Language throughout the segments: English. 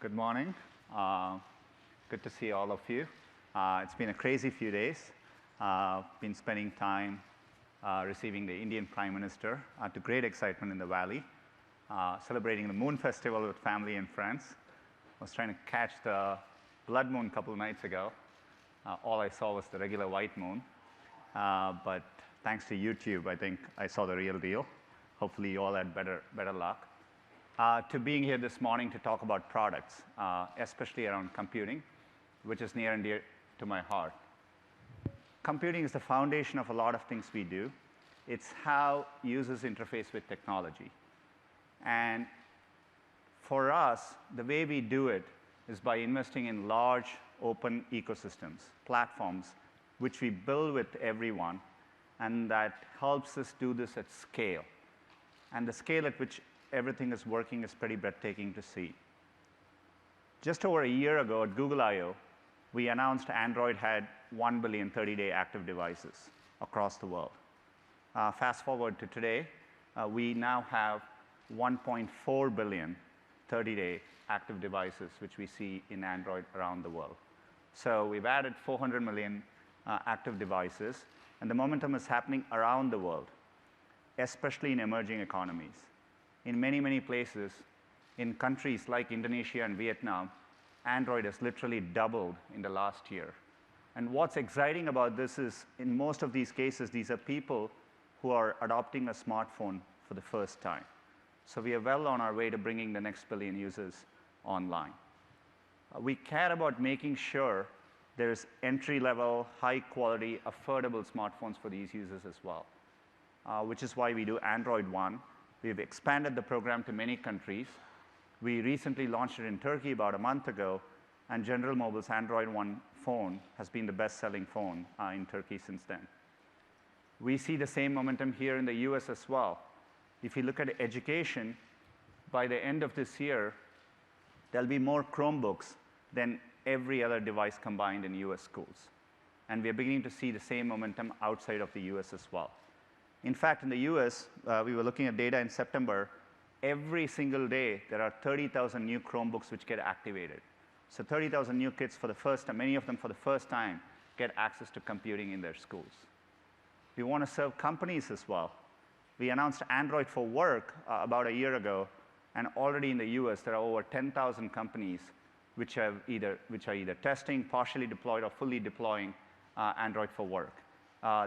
Good morning. Good to see all of you. It's been a crazy few days. Been spending time receiving the Indian Prime Minister to great excitement in the Valley, celebrating the Moon Festival with family and friends. I was trying to catch the blood moon a couple of nights ago. All I saw was the regular white moon. But thanks to YouTube, I think I saw the real deal. Hopefully you all had better luck. To being here this morning to talk about products, especially around computing, which is near and dear to my heart. Computing is the foundation of a lot of things we do. It's how users interface with technology. And for us, the way we do it is by investing in large open ecosystems, platforms, which we build with everyone, and that helps us do this at scale. And the scale at which everything is working is pretty breathtaking to see. Just over a year ago at Google I/O, we announced Android had 1 billion 30-day active devices across the world. Fast forward to today, we now have 1.4 billion 30-day active devices, which we see in Android around the world. So we've added 400 million active devices, and the momentum is happening around the world, especially in emerging economies. In many, many places, in countries like Indonesia and Vietnam, Android has literally doubled in the last year. And what's exciting about this is, in most of these cases, these are people who are adopting a smartphone for the first time. So we are well on our way to bringing the next billion users online. We care about making sure there's entry-level, high-quality, affordable smartphones for these users as well, which is why we do Android One. We've expanded the program to many countries. We recently launched it in Turkey about a month ago, and General Mobile's Android One phone has been the best-selling phone in Turkey since then. We see the same momentum here in the US as well. If you look at education, by the end of this year, there'll be more Chromebooks than every other device combined in US schools. And we're beginning to see the same momentum outside of the US as well. In fact, in the US, we were looking at data in September. Every single day, there are 30,000 new Chromebooks which get activated. So 30,000 new kids for the first time, many of them for the first time, get access to computing in their schools. We want to serve companies as well. We announced Android for Work about a year ago, and already in the US, there are over 10,000 companies which are either testing, partially deployed, or fully deploying Android for Work.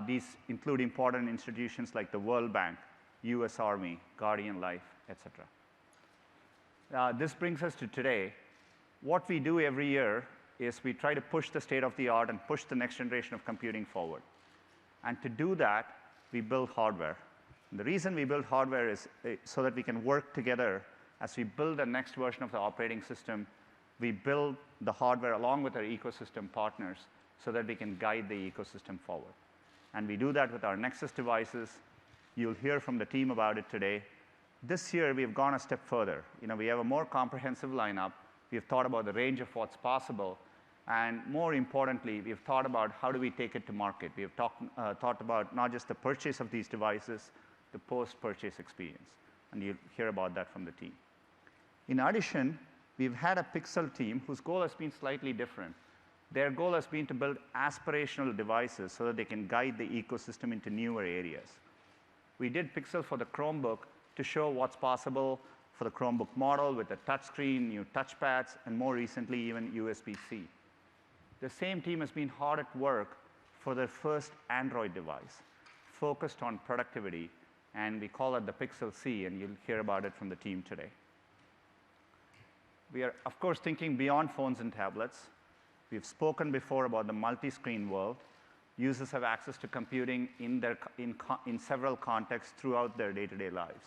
These include important institutions like the World Bank, US Army, Guardian Life, etc. This brings us to today. What we do every year is we try to push the state of the art and push the next generation of computing forward. And to do that, we build hardware. And the reason we build hardware is so that we can work together. As we build the next version of the operating system, we build the hardware along with our ecosystem partners so that we can guide the ecosystem forward. And we do that with our Nexus devices. You'll hear from the team about it today. This year, we've gone a step further. We have a more comprehensive lineup. We've thought about the range of what's possible. And more importantly, we've thought about how do we take it to market. We have thought about not just the purchase of these devices, the post-purchase experience. And you'll hear about that from the team. In addition, we've had a Pixel team whose goal has been slightly different. Their goal has been to build aspirational devices so that they can guide the ecosystem into newer areas. We did Pixel for the Chromebook to show what's possible for the Chromebook model with a touchscreen, new touchpads, and more recently, even USB-C. The same team has been hard at work for their first Android device, focused on productivity, and we call it the Pixel C, and you'll hear about it from the team today. We are, of course, thinking beyond phones and tablets. We've spoken before about the multi-screen world. Users have access to computing in several contexts throughout their day-to-day lives,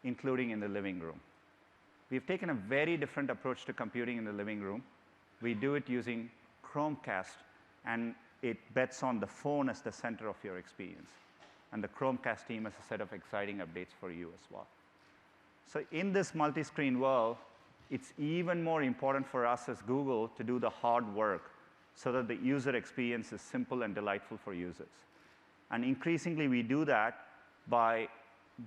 including in the living room. We've taken a very different approach to computing in the living room. We do it using Chromecast, and it bets on the phone as the center of your experience. And the Chromecast team has a set of exciting updates for you as well. So in this multi-screen world, it's even more important for us as Google to do the hard work so that the user experience is simple and delightful for users. And increasingly, we do that by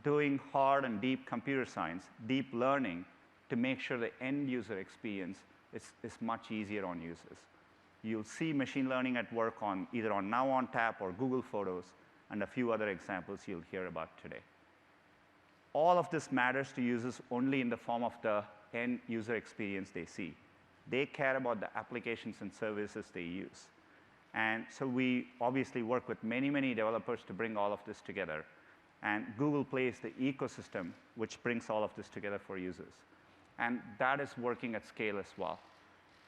doing hard and deep computer science, deep learning, to make sure the end user experience is much easier on users. You'll see machine learning at work either on Now on Tap or Google Photos, and a few other examples you'll hear about today. All of this matters to users only in the form of the end user experience they see. They care about the applications and services they use. And so we obviously work with many, many developers to bring all of this together. And Google Play is the ecosystem which brings all of this together for users. And that is working at scale as well.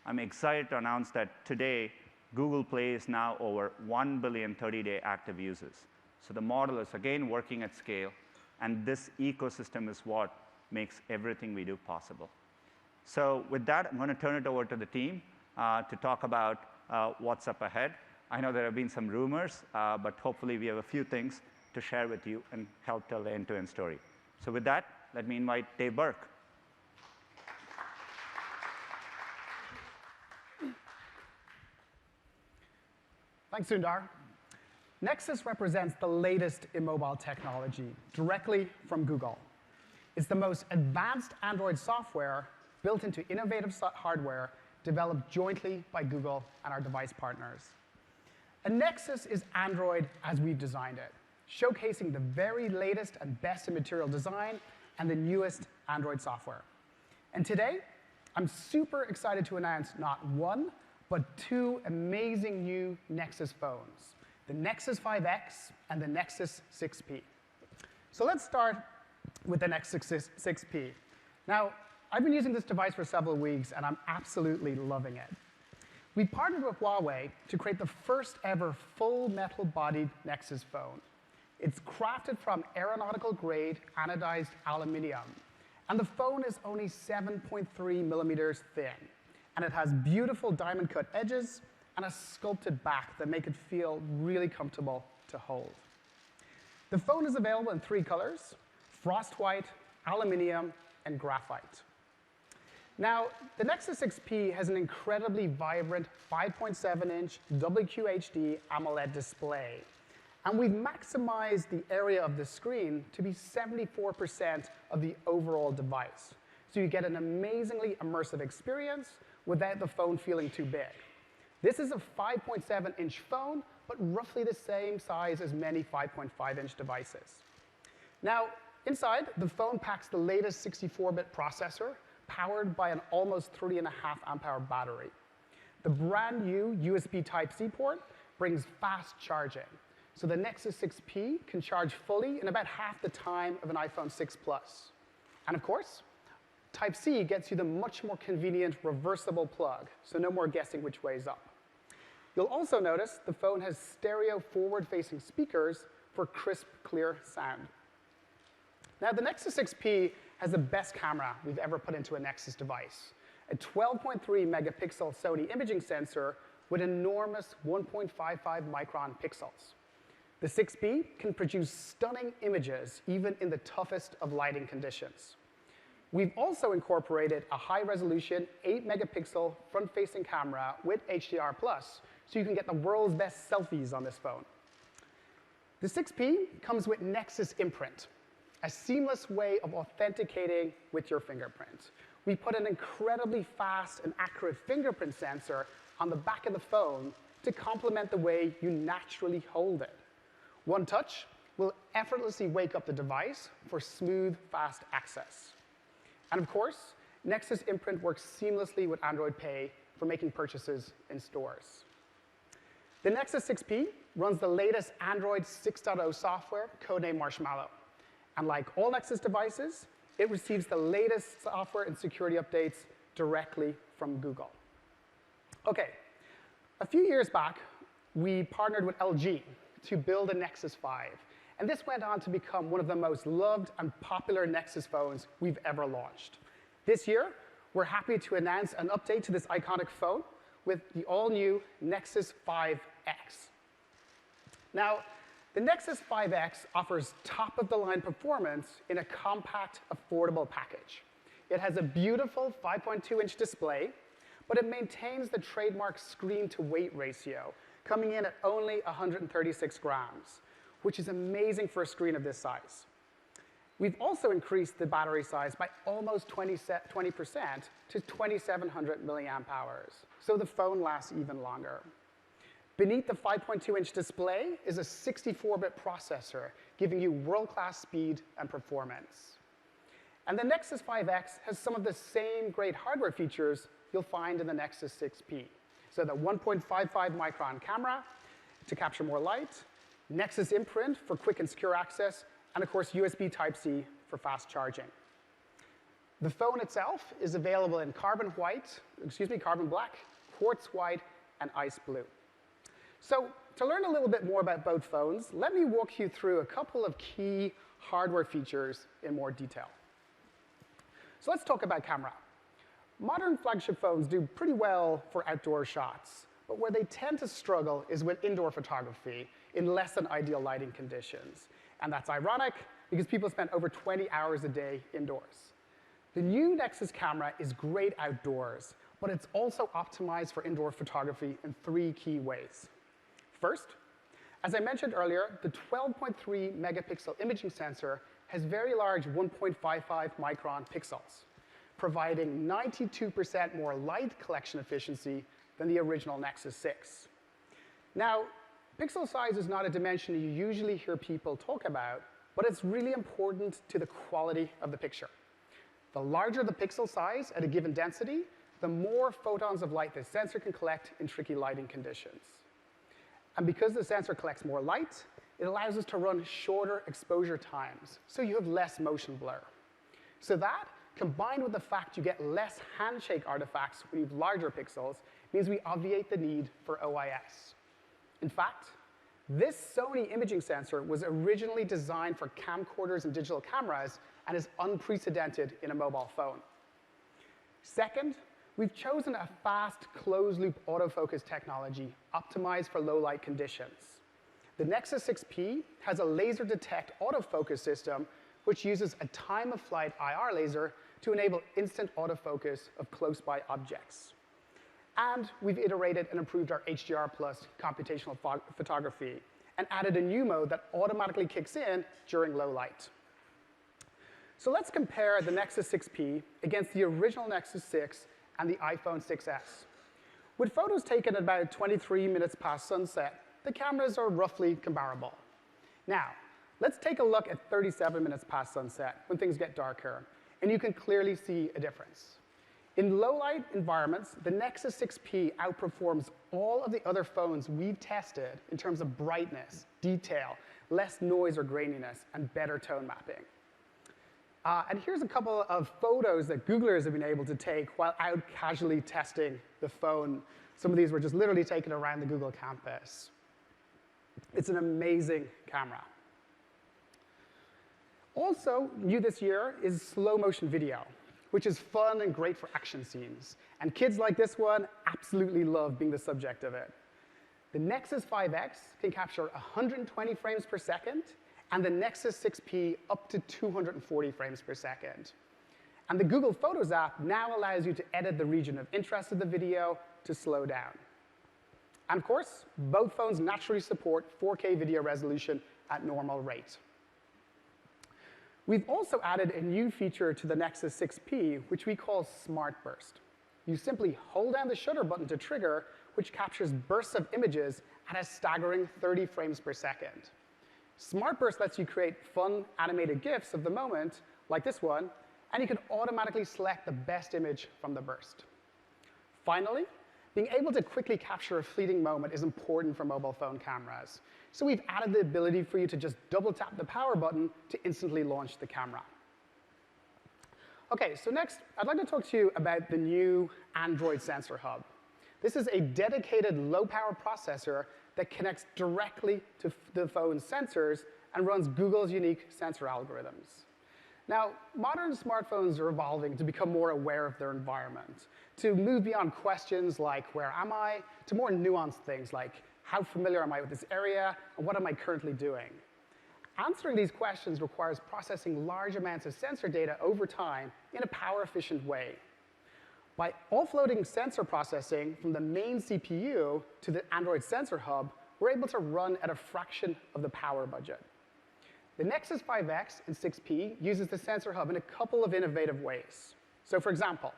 I'm excited to announce that today, Google Play is now over 1 billion 30-day active users. So the model is, again, working at scale. And this ecosystem is what makes everything we do possible. So with that, I'm going to turn it over to the team to talk about what's up ahead. I know there have been some rumors, but hopefully we have a few things to share with you and help tell the end-to-end story. So with that, let me invite Dave Burke. Thanks, Sundar. Nexus represents the latest in mobile technology directly from Google. It's the most advanced Android software built into innovative hardware developed jointly by Google and our device partners. And Nexus is Android as we've designed it, showcasing the very latest and best in material design and the newest Android software. And today, I'm super excited to announce not one, but two amazing new Nexus phones, the Nexus 5X and the Nexus 6P. So let's start with the Nexus 6P. Now, I've been using this device for several weeks, and I'm absolutely loving it. We partnered with Huawei to create the first ever full metal-bodied Nexus phone. It's crafted from aeronautical-grade anodized aluminum, and the phone is only 7.3 millimeters thin, and it has beautiful diamond-cut edges and a sculpted back that make it feel really comfortable to hold. The phone is available in 3 colors: frost white, aluminum, and graphite. Now, the Nexus 6P has an incredibly vibrant 5.7-inch WQHD AMOLED display, and we've maximized the area of the screen to be 74% of the overall device, so you get an amazingly immersive experience without the phone feeling too big. This is a 5.7-inch phone, but roughly the same size as many 5.5-inch devices. Now, inside, the phone packs the latest 64-bit processor, powered by an almost 3.5 amp-hour battery. The brand new USB Type-C port brings fast charging, so the Nexus 6P can charge fully in about half the time of an iPhone 6 Plus. And of course, Type-C gets you the much more convenient reversible plug, so no more guessing which way is up. You'll also notice the phone has stereo forward-facing speakers for crisp, clear sound. Now, the Nexus 6P has the best camera we've ever put into a Nexus device, a 12.3 megapixel Sony imaging sensor with enormous 1.55 micron pixels. The 6P can produce stunning images even in the toughest of lighting conditions. We've also incorporated a high-resolution 8 megapixel front-facing camera with HDR+, so you can get the world's best selfies on this phone. The 6P comes with Nexus Imprint, a seamless way of authenticating with your fingerprint. We put an incredibly fast and accurate fingerprint sensor on the back of the phone to complement the way you naturally hold it. One touch will effortlessly wake up the device for smooth, fast access. And of course, Nexus Imprint works seamlessly with Android Pay for making purchases in stores. The Nexus 6P runs the latest Android 6.0 software, codenamed Marshmallow. And like all Nexus devices, it receives the latest software and security updates directly from Google. OK, a few years back, we partnered with LG to build a Nexus 5. And this went on to become one of the most loved and popular Nexus phones we've ever launched. This year, we're happy to announce an update to this iconic phone with the all-new Nexus 5X. Now, the Nexus 5X offers top-of-the-line performance in a compact, affordable package. It has a beautiful 5.2-inch display, but it maintains the trademark screen-to-weight ratio, coming in at only 136 grams, which is amazing for a screen of this size. We've also increased the battery size by almost 20% to 2,700 milliamp hours, so the phone lasts even longer. Beneath the 5.2-inch display is a 64-bit processor, giving you world-class speed and performance. And the Nexus 5X has some of the same great hardware features you'll find in the Nexus 6P. So the 1.55 micron camera to capture more light, Nexus Imprint for quick and secure access, and of course, USB Type-C for fast charging. The phone itself is available in carbon black, quartz white, and ice blue. So to learn a little bit more about both phones, let me walk you through a couple of key hardware features in more detail. So let's talk about camera. Modern flagship phones do pretty well for outdoor shots, but where they tend to struggle is with indoor photography in less than ideal lighting conditions. And that's ironic because people spend over 20 hours a day indoors. The new Nexus camera is great outdoors, but it's also optimized for indoor photography in 3 key ways. First, as I mentioned earlier, the 12.3 megapixel imaging sensor has very large 1.55 micron pixels, providing 92% more light collection efficiency than the original Nexus 6. Now, pixel size is not a dimension you usually hear people talk about, but it's really important to the quality of the picture. The larger the pixel size at a given density, the more photons of light the sensor can collect in tricky lighting conditions. And because the sensor collects more light, it allows us to run shorter exposure times, so you have less motion blur. So that, combined with the fact you get less handshake artifacts when you have larger pixels, means we obviate the need for OIS. In fact, this Sony imaging sensor was originally designed for camcorders and digital cameras and is unprecedented in a mobile phone. Second, we've chosen a fast closed-loop autofocus technology optimized for low light conditions. The Nexus 6P has a laser detect autofocus system which uses a time-of-flight IR laser to enable instant autofocus of close-by objects. And we've iterated and improved our HDR plus computational photography and added a new mode that automatically kicks in during low light. So let's compare the Nexus 6P against the original Nexus 6 and the iPhone 6s. With photos taken at about 23 minutes past sunset, the cameras are roughly comparable. Now, let's take a look at 37 minutes past sunset when things get darker, and you can clearly see a difference. In low-light environments, the Nexus 6P outperforms all of the other phones we've tested in terms of brightness, detail, less noise or graininess, and better tone mapping. And here's a couple of photos that Googlers have been able to take while out casually testing the phone. Some of these were just literally taken around the Google campus. It's an amazing camera. Also, new this year is slow motion video, which is fun and great for action scenes. And kids like this one absolutely love being the subject of it. The Nexus 5X can capture 120 frames per second, and the Nexus 6P up to 240 frames per second. And the Google Photos app now allows you to edit the region of interest of the video to slow down. And of course, both phones naturally support 4K video resolution at normal rate. We've also added a new feature to the Nexus 6P, which we call Smart Burst. You simply hold down the shutter button to trigger, which captures bursts of images at a staggering 30 frames per second. Smart Burst lets you create fun animated GIFs of the moment, like this one, and you can automatically select the best image from the burst. Finally, being able to quickly capture a fleeting moment is important for mobile phone cameras. So we've added the ability for you to just double tap the power button to instantly launch the camera. Okay, so next, I'd like to talk to you about the new Android Sensor Hub. This is a dedicated low-power processor that connects directly to the phone's sensors and runs Google's unique sensor algorithms. Now, modern smartphones are evolving to become more aware of their environment, to move beyond questions like, where am I, to more nuanced things like, how familiar am I with this area, and what am I currently doing? Answering these questions requires processing large amounts of sensor data over time in a power-efficient way. By offloading sensor processing from the main CPU to the Android Sensor Hub, we're able to run at a fraction of the power budget. The Nexus 5X and 6P uses the Sensor Hub in a couple of innovative ways. So for example,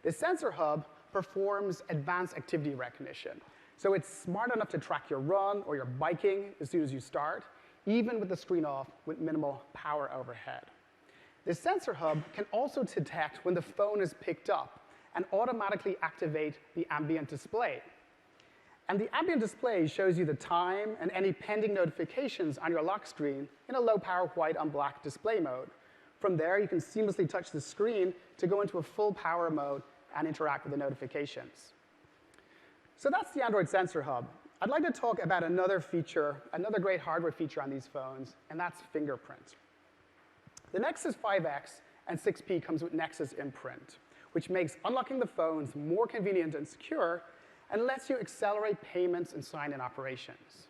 the Sensor Hub performs advanced activity recognition. So it's smart enough to track your run or your biking as soon as you start, even with the screen off with minimal power overhead. The Sensor Hub can also detect when the phone is picked up and automatically activate the ambient display. And the ambient display shows you the time and any pending notifications on your lock screen in a low-power white on black display mode. From there, you can seamlessly touch the screen to go into a full power mode and interact with the notifications. So that's the Android Sensor Hub. I'd like to talk about another feature, another great hardware feature on these phones, and that's fingerprint. The Nexus 5X and 6P comes with Nexus Imprint, which makes unlocking the phones more convenient and secure and lets you accelerate payments and sign-in operations.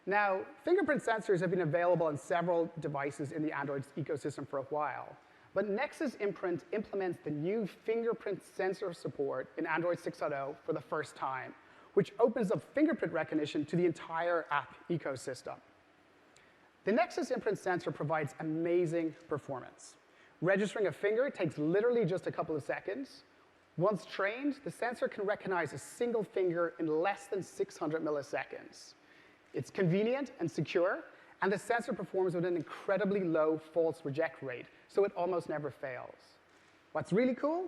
Now, fingerprint sensors have been available on several devices in the Android ecosystem for a while, but Nexus Imprint implements the new fingerprint sensor support in Android 6.0 for the first time, which opens up fingerprint recognition to the entire app ecosystem. The Nexus Imprint sensor provides amazing performance. Registering a finger takes literally just a couple of seconds. Once trained, the sensor can recognize a single finger in less than 600 milliseconds. It's convenient and secure, and the sensor performs with an incredibly low false reject rate, so it almost never fails. What's really cool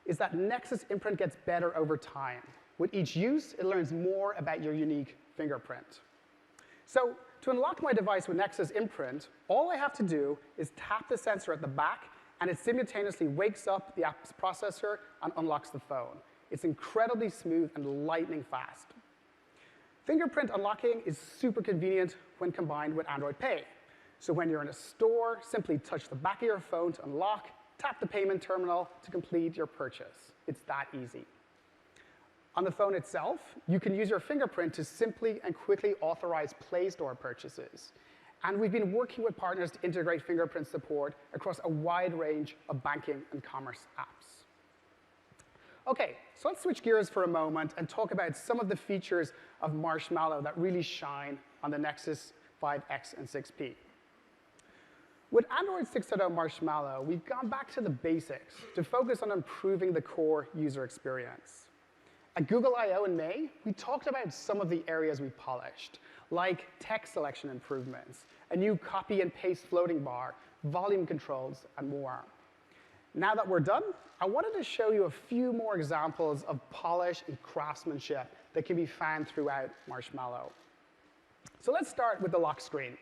is that Nexus Imprint gets better over time. With each use, it learns more about your unique fingerprint. So to unlock my device with Nexus Imprint, all I have to do is tap the sensor at the back, and it simultaneously wakes up the app's processor and unlocks the phone. It's incredibly smooth and lightning fast. Fingerprint unlocking is super convenient when combined with Android Pay. So when you're in a store, simply touch the back of your phone to unlock, tap the payment terminal to complete your purchase. It's that easy. On the phone itself, you can use your fingerprint to simply and quickly authorize Play Store purchases. And we've been working with partners to integrate fingerprint support across a wide range of banking and commerce apps. OK, so let's switch gears for a moment and talk about some of the features of Marshmallow that really shine on the Nexus 5X and 6P. With Android 6.0 Marshmallow, we've gone back to the basics to focus on improving the core user experience. At Google I/O in May, we talked about some of the areas we polished, like text selection improvements, a new copy and paste floating bar, volume controls, and more. Now that we're done, I wanted to show you a few more examples of polish and craftsmanship that can be found throughout Marshmallow. So let's start with the lock screen.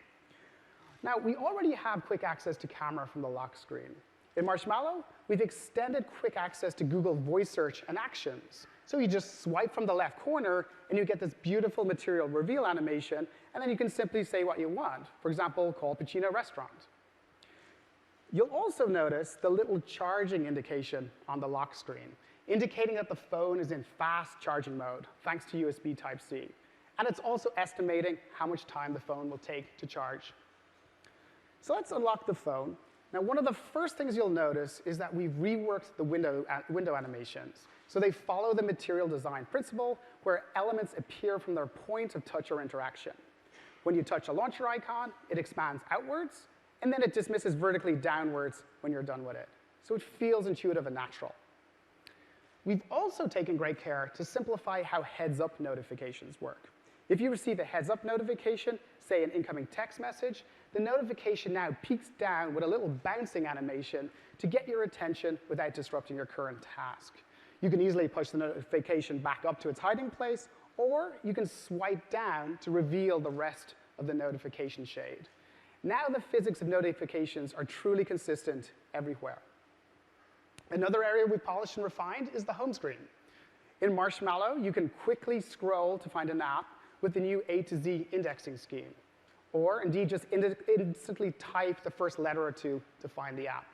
Now, we already have quick access to camera from the lock screen. In Marshmallow, we've extended quick access to Google Voice Search and Actions. So you just swipe from the left corner, and you get this beautiful material reveal animation, and then you can simply say what you want. For example, call Pacino Restaurant. You'll also notice the little charging indication on the lock screen, indicating that the phone is in fast charging mode, thanks to USB Type-C. And it's also estimating how much time the phone will take to charge. So let's unlock the phone. Now, one of the first things you'll notice is that we've reworked the window animations. So they follow the material design principle, where elements appear from their point of touch or interaction. When you touch a launcher icon, it expands outwards, and then it dismisses vertically downwards when you're done with it. So it feels intuitive and natural. We've also taken great care to simplify how heads-up notifications work. If you receive a heads-up notification, say an incoming text message, the notification now peaks down with a little bouncing animation to get your attention without disrupting your current task. You can easily push the notification back up to its hiding place, or you can swipe down to reveal the rest of the notification shade. Now the physics of notifications are truly consistent everywhere. Another area we polished and refined is the home screen. In Marshmallow, you can quickly scroll to find an app with the new A to Z indexing scheme, or indeed just instantly type the first letter or two to find the app.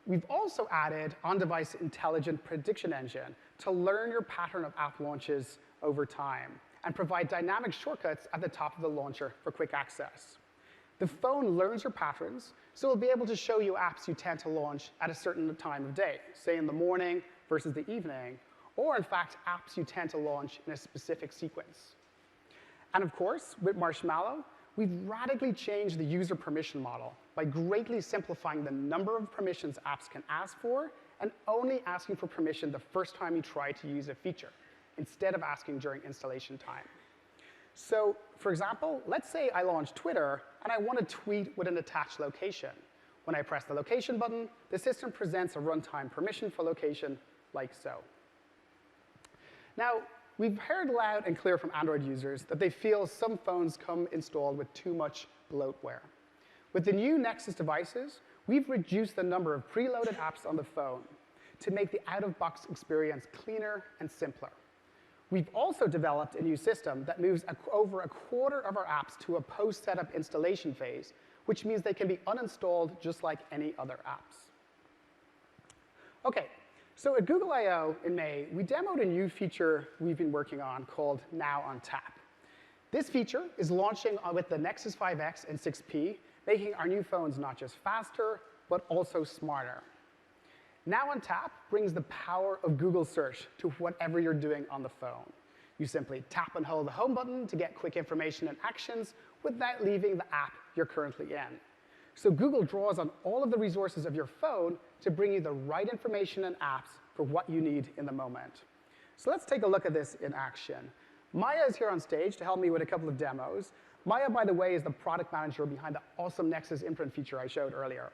We've also added on-device intelligent prediction engine to learn your pattern of app launches over time and provide dynamic shortcuts at the top of the launcher for quick access. The phone learns your patterns, so it'll be able to show you apps you tend to launch at a certain time of day, say in the morning versus the evening, or in fact, apps you tend to launch in a specific sequence. And of course, with Marshmallow, we've radically changed the user permission model by greatly simplifying the number of permissions apps can ask for and only asking for permission the first time you try to use a feature, instead of asking during installation time. So, for example, let's say I launch Twitter and I want to tweet with an attached location. When I press the location button, the system presents a runtime permission for location, like so. Now, we've heard loud and clear from Android users that they feel some phones come installed with too much bloatware. With the new Nexus devices, we've reduced the number of preloaded apps on the phone to make the out-of-box experience cleaner and simpler. We've also developed a new system that moves over a quarter of our apps to a post-setup installation phase, which means they can be uninstalled just like any other apps. OK, so at Google I/O in May, we demoed a new feature we've been working on called Now on Tap. This feature is launching with the Nexus 5X and 6P, making our new phones not just faster, but also smarter. Now on Tap brings the power of Google Search to whatever you're doing on the phone. You simply tap and hold the home button to get quick information and actions without leaving the app you're currently in. So Google draws on all of the resources of your phone to bring you the right information and apps for what you need in the moment. So let's take a look at this in action. Maya is here on stage to help me with a couple of demos. Maya, by the way, is the product manager behind the awesome Nexus imprint feature I showed earlier.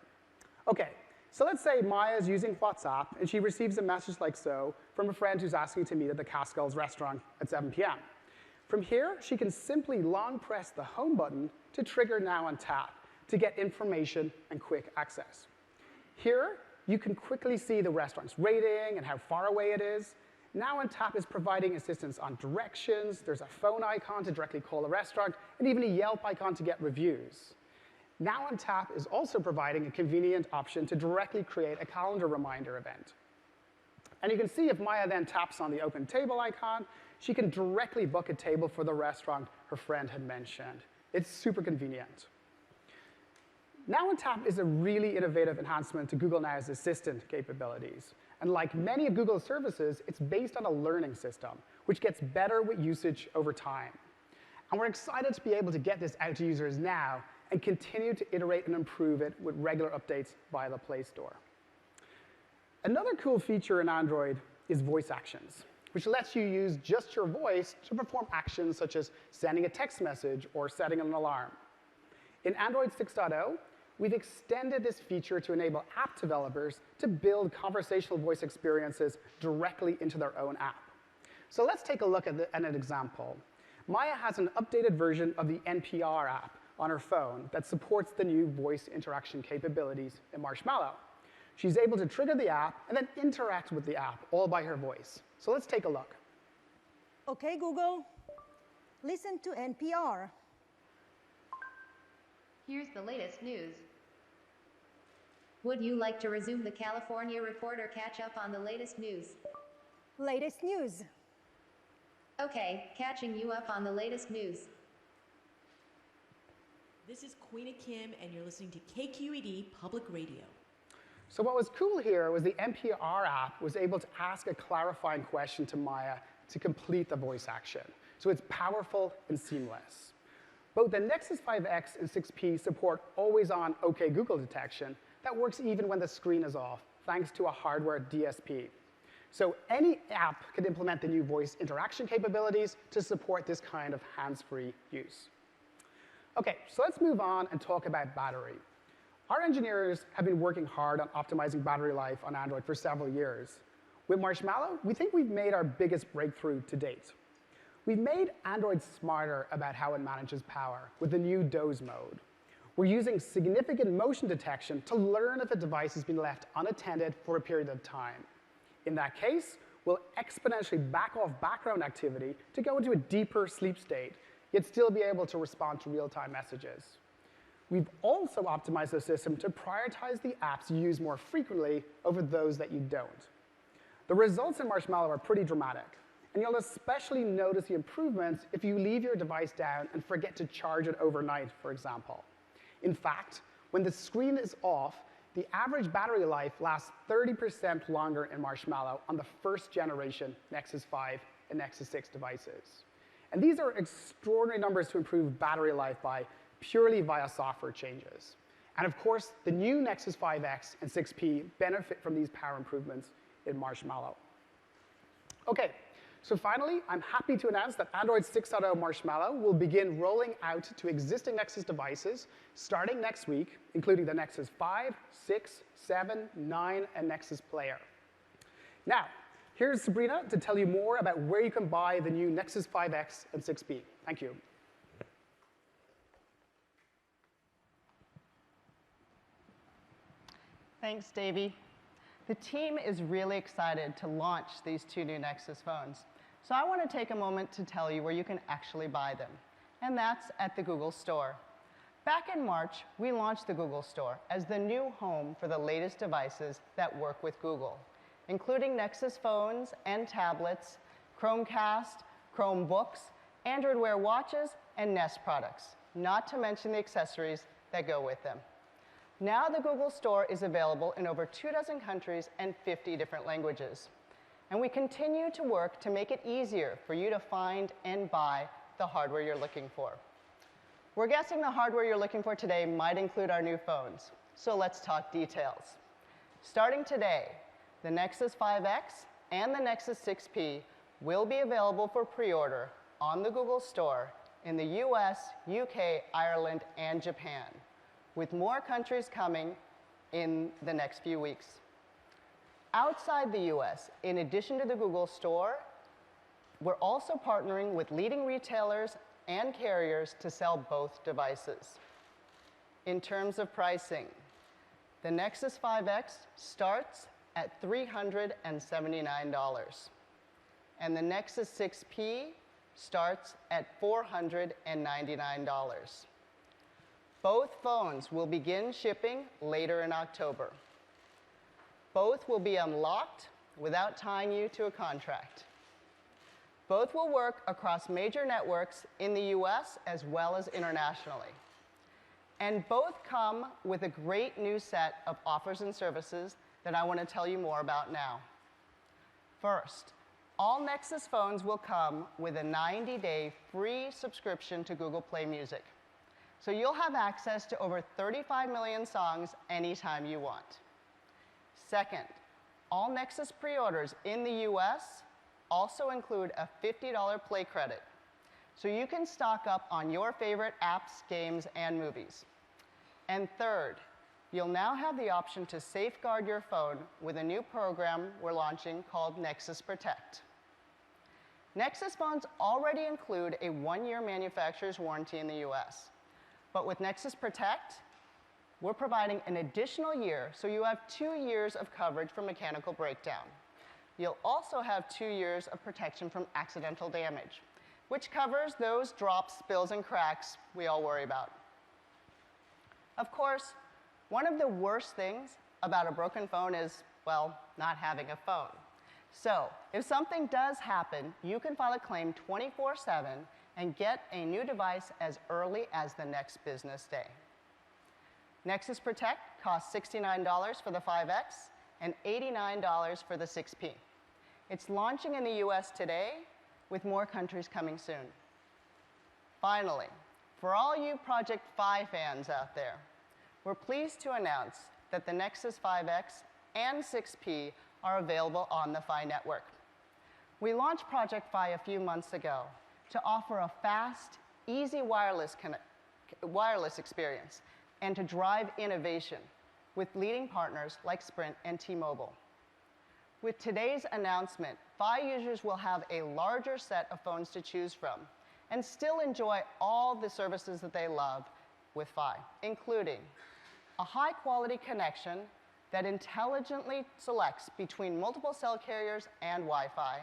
OK, so let's say Maya is using WhatsApp, and she receives a message like so from a friend who's asking to meet at the Cascals restaurant at 7 p.m. From here, she can simply long press the home button to trigger Now on Tap to get information and quick access. Here, you can quickly see the restaurant's rating and how far away it is. Now on Tap is providing assistance on directions. There's a phone icon to directly call a restaurant, and even a Yelp icon to get reviews. Now on Tap is also providing a convenient option to directly create a calendar reminder event. And you can see if Maya then taps on the open table icon, she can directly book a table for the restaurant her friend had mentioned. It's super convenient. Now on Tap is a really innovative enhancement to Google Now's assistant capabilities. And like many of Google's services, it's based on a learning system, which gets better with usage over time. And we're excited to be able to get this out to users now and continue to iterate and improve it with regular updates via the Play Store. Another cool feature in Android is voice actions, which lets you use just your voice to perform actions such as sending a text message or setting an alarm. In Android 6.0, we've extended this feature to enable app developers to build conversational voice experiences directly into their own app. So let's take a look at an example. Maya has an updated version of the NPR app on her phone that supports the new voice interaction capabilities in Marshmallow. She's able to trigger the app and then interact with the app all by her voice. So let's take a look. OK, Google, listen to NPR. Here's the latest news. Would you like to resume the California Report or catch up on the latest news? Latest news. OK, catching you up on the latest news. This is Queena Kim, and you're listening to KQED Public Radio. So what was cool here was the NPR app was able to ask a clarifying question to Maya to complete the voice action. So it's powerful and seamless. Both the Nexus 5X and 6P support always-on OK Google detection that works even when the screen is off, thanks to a hardware DSP. So any app can implement the new voice interaction capabilities to support this kind of hands-free use. OK, so let's move on and talk about battery. Our engineers have been working hard on optimizing battery life on Android for several years. With Marshmallow, we think we've made our biggest breakthrough to date. We've made Android smarter about how it manages power with the new doze mode. We're using significant motion detection to learn if a device has been left unattended for a period of time. In that case, we'll exponentially back off background activity to go into a deeper sleep state, yet still be able to respond to real-time messages. We've also optimized the system to prioritize the apps you use more frequently over those that you don't. The results in Marshmallow are pretty dramatic, and you'll especially notice the improvements if you leave your device down and forget to charge it overnight, for example. In fact, when the screen is off, the average battery life lasts 30% longer in Marshmallow on the first generation Nexus 5 and Nexus 6 devices. And these are extraordinary numbers to improve battery life by purely via software changes. And of course, the new Nexus 5X and 6P benefit from these power improvements in Marshmallow. OK, so finally, I'm happy to announce that Android 6.0 Marshmallow will begin rolling out to existing Nexus devices starting next week, including the Nexus 5, 6, 7, 9, and Nexus Player. Now, here's Sabrina to tell you more about where you can buy the new Nexus 5X and 6P. Thank you. Thanks, Davey. The team is really excited to launch these two new Nexus phones. So I want to take a moment to tell you where you can actually buy them. And that's at the Google Store. Back in March, we launched the Google Store as the new home for the latest devices that work with Google, including Nexus phones and tablets, Chromecast, Chromebooks, Android Wear watches, and Nest products, not to mention the accessories that go with them. Now the Google Store is available in over 24 countries and 50 different languages. And we continue to work to make it easier for you to find and buy the hardware you're looking for. We're guessing the hardware you're looking for today might include our new phones. So let's talk details. Starting today, the Nexus 5X and the Nexus 6P will be available for pre-order on the Google Store in the US, UK, Ireland, and Japan, with more countries coming in the next few weeks. Outside the US, in addition to the Google Store, we're also partnering with leading retailers and carriers to sell both devices. In terms of pricing, the Nexus 5X starts at $379, and the Nexus 6P starts at $499. Both phones will begin shipping later in October. Both will be unlocked without tying you to a contract. Both will work across major networks in the US as well as internationally. And both come with a great new set of offers and services that I want to tell you more about now. First, all Nexus phones will come with a 90-day free subscription to Google Play Music. So you'll have access to over 35 million songs anytime you want. Second, all Nexus pre-orders in the US also include a $50 Play credit. So you can stock up on your favorite apps, games, and movies. And third, you'll now have the option to safeguard your phone with a new program we're launching called Nexus Protect. Nexus phones already include a 1-year manufacturer's warranty in the US. But with Nexus Protect, we're providing an additional year, so you have 2 years of coverage for mechanical breakdown. You'll also have 2 years of protection from accidental damage, which covers those drops, spills, and cracks we all worry about. Of course, one of the worst things about a broken phone is, well, not having a phone. So if something does happen, you can file a claim 24/7 and get a new device as early as the next business day. Nexus Protect costs $69 for the 5X and $89 for the 6P. It's launching in the US today, with more countries coming soon. Finally, for all you Project Fi fans out there, we're pleased to announce that the Nexus 5X and 6P are available on the Fi network. We launched Project Fi a few months ago to offer a fast, easy wireless experience and to drive innovation with leading partners like Sprint and T-Mobile. With today's announcement, Fi users will have a larger set of phones to choose from and still enjoy all the services that they love with Fi, including a high-quality connection that intelligently selects between multiple cell carriers and Wi-Fi,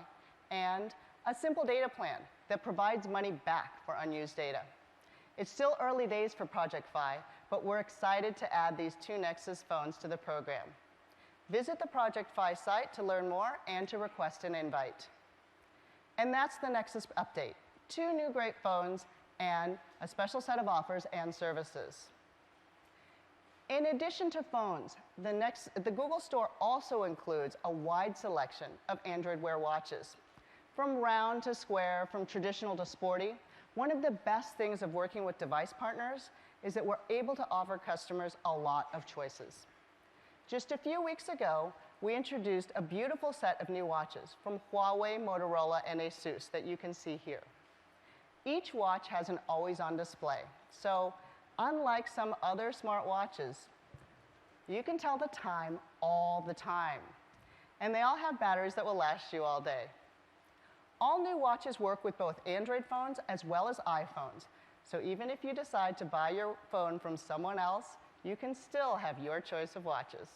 and a simple data plan that provides money back for unused data. It's still early days for Project Fi, but we're excited to add these 2 Nexus phones to the program. Visit the Project Fi site to learn more and to request an invite. And that's the Nexus update. 2 new great phones and a special set of offers and services. In addition to phones, the Google Store also includes a wide selection of Android Wear watches. From round to square, from traditional to sporty, one of the best things of working with device partners is that we're able to offer customers a lot of choices. Just a few weeks ago, we introduced a beautiful set of new watches from Huawei, Motorola, and ASUS that you can see here. Each watch has an always-on display, so unlike some other smartwatches, you can tell the time all the time. And they all have batteries that will last you all day. All new watches work with both Android phones as well as iPhones, so even if you decide to buy your phone from someone else, you can still have your choice of watches.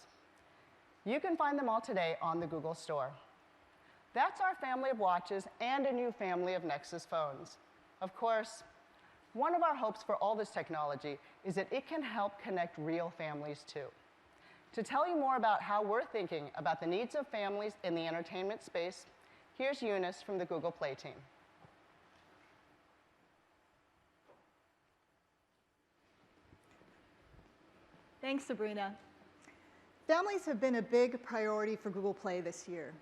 You can find them all today on the Google Store. That's our family of watches and a new family of Nexus phones. Of course, one of our hopes for all this technology is that it can help connect real families too. To tell you more about how we're thinking about the needs of families in the entertainment space, here's Eunice from the Google Play team. Thanks, Sabrina. Families have been a big priority for Google Play this year.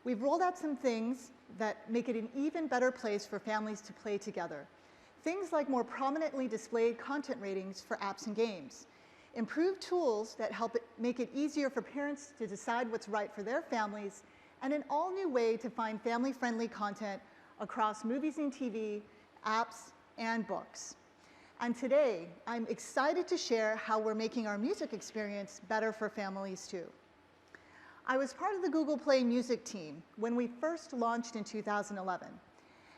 We've rolled out some things that make it an even better place for families to play together. Things like more prominently displayed content ratings for apps and games, improved tools that help make it easier for parents to decide what's right for their families, and an all-new way to find family-friendly content across movies and TV, apps, and books. And today, I'm excited to share how we're making our music experience better for families too. I was part of the Google Play Music team when we first launched in 2011.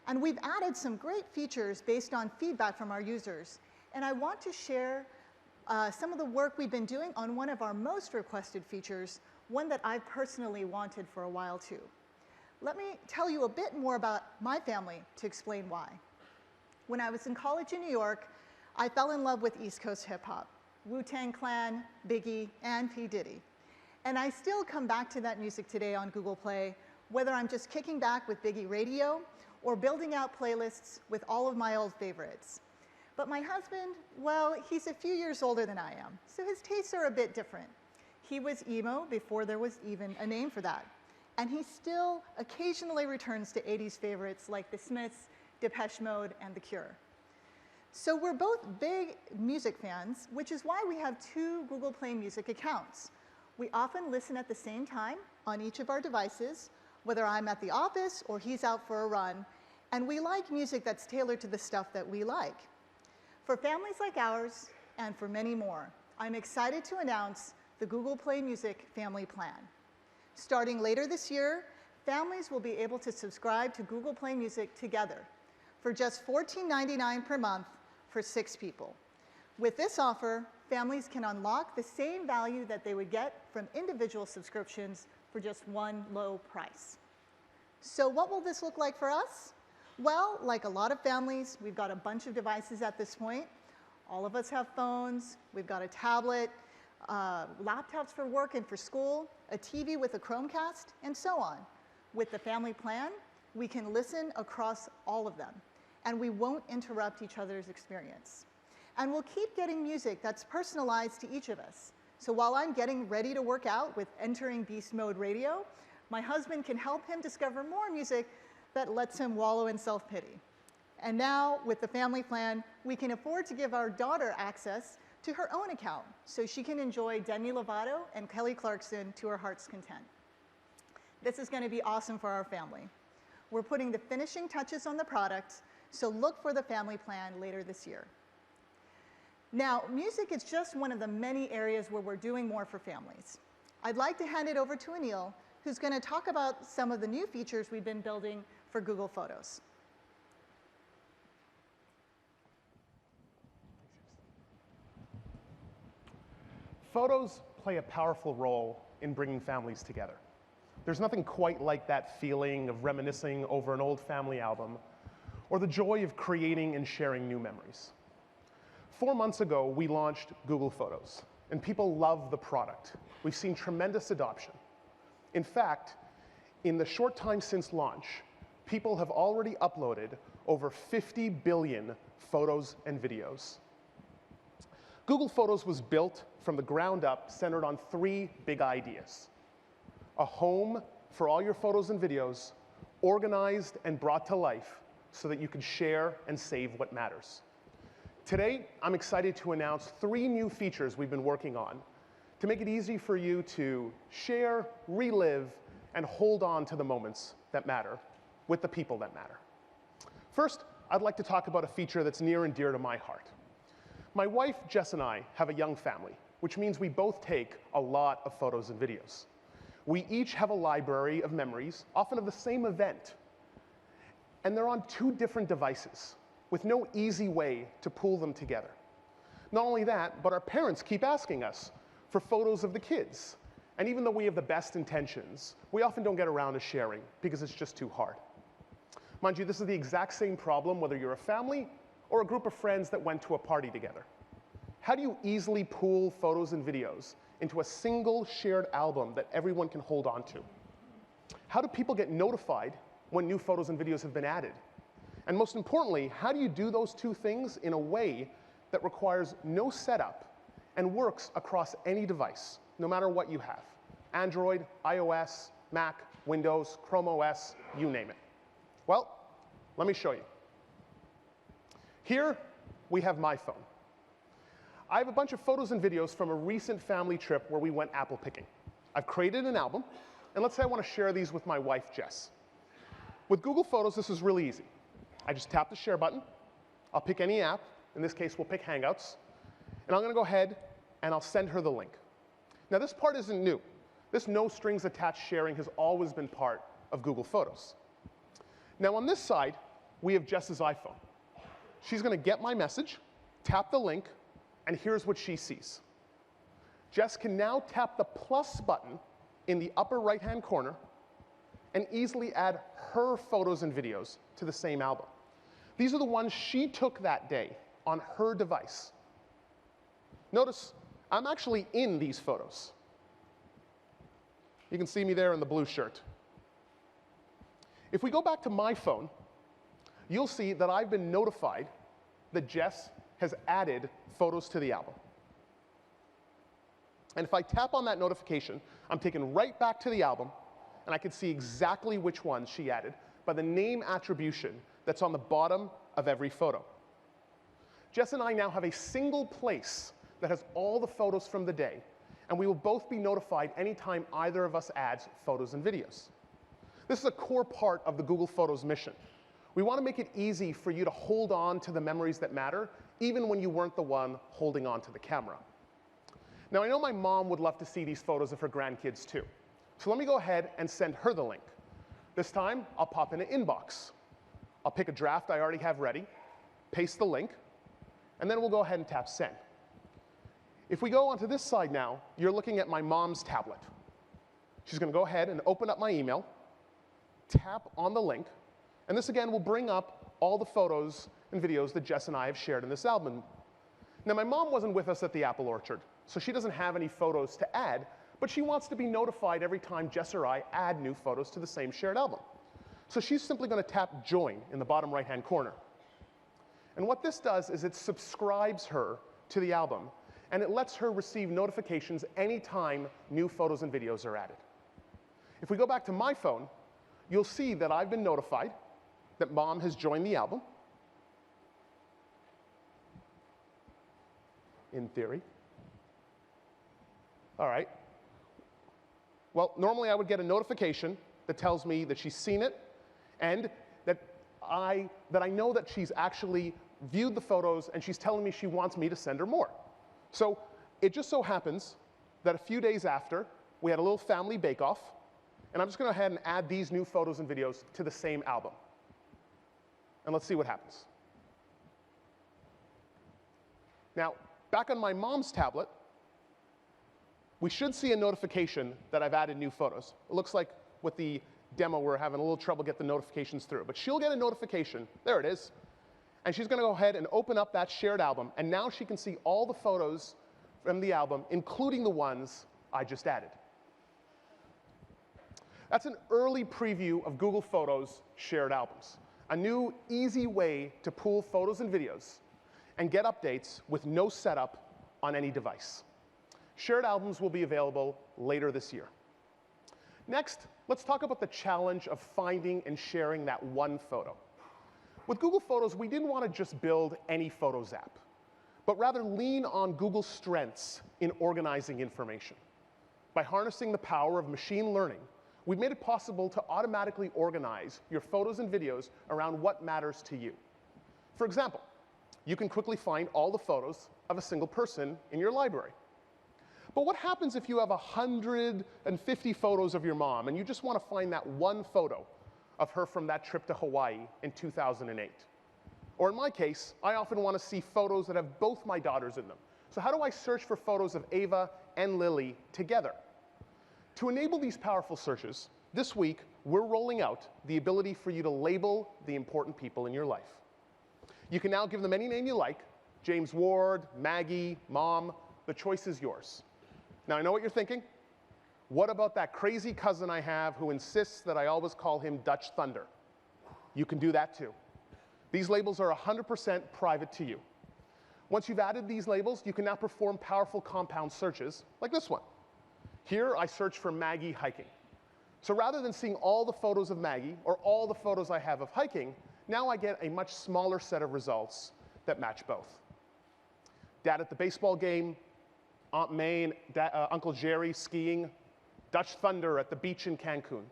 And we've added some great features based on feedback from our users. And I want to share some of the work we've been doing on one of our most requested features, one that I've personally wanted for a while too. Let me tell you a bit more about my family to explain why. When I was in college in New York, I fell in love with East Coast hip hop, Wu-Tang Clan, Biggie, and P. Diddy. And I still come back to that music today on Google Play, whether I'm just kicking back with Biggie Radio or building out playlists with all of my old favorites. But my husband, well, he's a few years older than I am, so his tastes are a bit different. He was emo before there was even a name for that. And he still occasionally returns to 80s favorites like The Smiths, Depeche Mode, and The Cure. So we're both big music fans, which is why we have 2 Google Play Music accounts. We often listen at the same time on each of our devices, whether I'm at the office or he's out for a run, and we like music that's tailored to the stuff that we like. For families like ours, and for many more, I'm excited to announce the Google Play Music Family Plan. Starting later this year, families will be able to subscribe to Google Play Music together for just $14.99 per month for 6 people. With this offer, families can unlock the same value that they would get from individual subscriptions for just one low price. So what will this look like for us? Well, like a lot of families, we've got a bunch of devices at this point. All of us have phones, we've got a tablet, laptops for work and for school, a TV with a Chromecast, and so on. With the family plan, we can listen across all of them, and we won't interrupt each other's experience. And we'll keep getting music that's personalized to each of us. So while I'm getting ready to work out with Entering Beast Mode Radio, my husband can help him discover more music that lets him wallow in self-pity. And now, with the family plan, we can afford to give our daughter access to her own account so she can enjoy Demi Lovato and Kelly Clarkson to her heart's content. This is going to be awesome for our family. We're putting the finishing touches on the product, so look for the family plan later this year. Now, music is just one of the many areas where we're doing more for families. I'd like to hand it over to Anil, who's going to talk about some of the new features we've been building for Google Photos. Photos play a powerful role in bringing families together. There's nothing quite like that feeling of reminiscing over an old family album or the joy of creating and sharing new memories. 4 months ago, we launched Google Photos, and people love the product. We've seen tremendous adoption. In fact, in the short time since launch, people have already uploaded over 50 billion photos and videos. Google Photos was built from the ground up, centered on 3 big ideas: a home for all your photos and videos, organized and brought to life so that you can share and save what matters. Today, I'm excited to announce 3 new features we've been working on to make it easy for you to share, relive, and hold on to the moments that matter with the people that matter. First, I'd like to talk about a feature that's near and dear to my heart. My wife, Jess, and I have a young family, which means we both take a lot of photos and videos. We each have a library of memories, often of the same event, and they're on 2 different devices with no easy way to pull them together. Not only that, but our parents keep asking us for photos of the kids. And even though we have the best intentions, we often don't get around to sharing because it's just too hard. Mind you, this is the exact same problem whether you're a family or a group of friends that went to a party together. How do you easily pool photos and videos into a single shared album that everyone can hold on to? How do people get notified when new photos and videos have been added? And most importantly, how do you do those 2 things in a way that requires no setup and works across any device, no matter what you have? Android, iOS, Mac, Windows, Chrome OS, you name it. Well, let me show you. Here, we have my phone. I have a bunch of photos and videos from a recent family trip where we went apple picking. I've created an album, and let's say I want to share these with my wife, Jess. With Google Photos, this is really easy. I just tap the share button. I'll pick any app. In this case, we'll pick Hangouts. And I'm going to go ahead and I'll send her the link. Now, this part isn't new. This no strings attached sharing has always been part of Google Photos. Now, on this side, we have Jess's iPhone. She's going to get my message, tap the link, and here's what she sees. Jess can now tap the plus button in the upper right-hand corner and easily add her photos and videos to the same album. These are the ones she took that day on her device. Notice, I'm actually in these photos. You can see me there in the blue shirt. If we go back to my phone, you'll see that I've been notified that Jess has added photos to the album. And if I tap on that notification, I'm taken right back to the album, and I can see exactly which ones she added by the name attribution that's on the bottom of every photo. Jess and I now have a single place that has all the photos from the day, and we will both be notified anytime either of us adds photos and videos. This is a core part of the Google Photos mission. We want to make it easy for you to hold on to the memories that matter, even when you weren't the one holding on to the camera. Now, I know my mom would love to see these photos of her grandkids too. So let me go ahead and send her the link. This time, I'll pop in an inbox. I'll pick a draft I already have ready, paste the link, and then we'll go ahead and tap send. If we go onto this side now, you're looking at my mom's tablet. She's going to go ahead and open up my email, tap on the link, and this again will bring up all the photos and videos that Jess and I have shared in this album. Now, my mom wasn't with us at the Apple Orchard, so she doesn't have any photos to add, but she wants to be notified every time Jess or I add new photos to the same shared album. So she's simply going to tap join in the bottom right-hand corner. And what this does is it subscribes her to the album, and it lets her receive notifications anytime new photos and videos are added. If we go back to my phone, you'll see that I've been notified that Mom has joined the album, in theory. All right. Well, normally I would get a notification that tells me that she's seen it and that I know that she's actually viewed the photos and she's telling me she wants me to send her more. So it just so happens that a few days after, we had a little family bake-off, and I'm just going to go ahead and add these new photos and videos to the same album. And let's see what happens. Now, back on my mom's tablet, we should see a notification that I've added new photos. It looks like with the demo, we're having a little trouble getting the notifications through. But she'll get a notification. There it is. And she's going to go ahead and open up that shared album. And now she can see all the photos from the album, including the ones I just added. That's an early preview of Google Photos shared albums, a new, easy way to pool photos and videos and get updates with no setup on any device. Shared albums will be available later this year. Next, let's talk about the challenge of finding and sharing that one photo. With Google Photos, we didn't want to just build any Photos app. but rather lean on Google's strengths in organizing information. By harnessing the power of machine learning, we've made it possible to automatically organize your photos and videos around what matters to you. For example, you can quickly find all the photos of a single person in your library. But what happens if you have 150 photos of your mom and you just want to find that one photo of her from that trip to Hawaii in 2008? Or in my case, I often want to see photos that have both my daughters in them. So how do I search for photos of Ava and Lily together? To enable these powerful searches, this week we're rolling out the ability for you to label the important people in your life. You can now give them any name you like: James Ward, Maggie, Mom. The choice is yours. Now, I know what you're thinking. What about that crazy cousin I have who insists that I always call him Dutch Thunder? You can do that too. These labels are 100% private to you. Once you've added these labels, you can now perform powerful compound searches like this one. Here, I search for Maggie hiking. So rather than seeing all the photos of Maggie or all the photos I have of hiking, now I get a much smaller set of results that match both. Dad at the baseball game, Aunt May and Uncle Jerry skiing, Dutch Thunder at the beach in Cancun.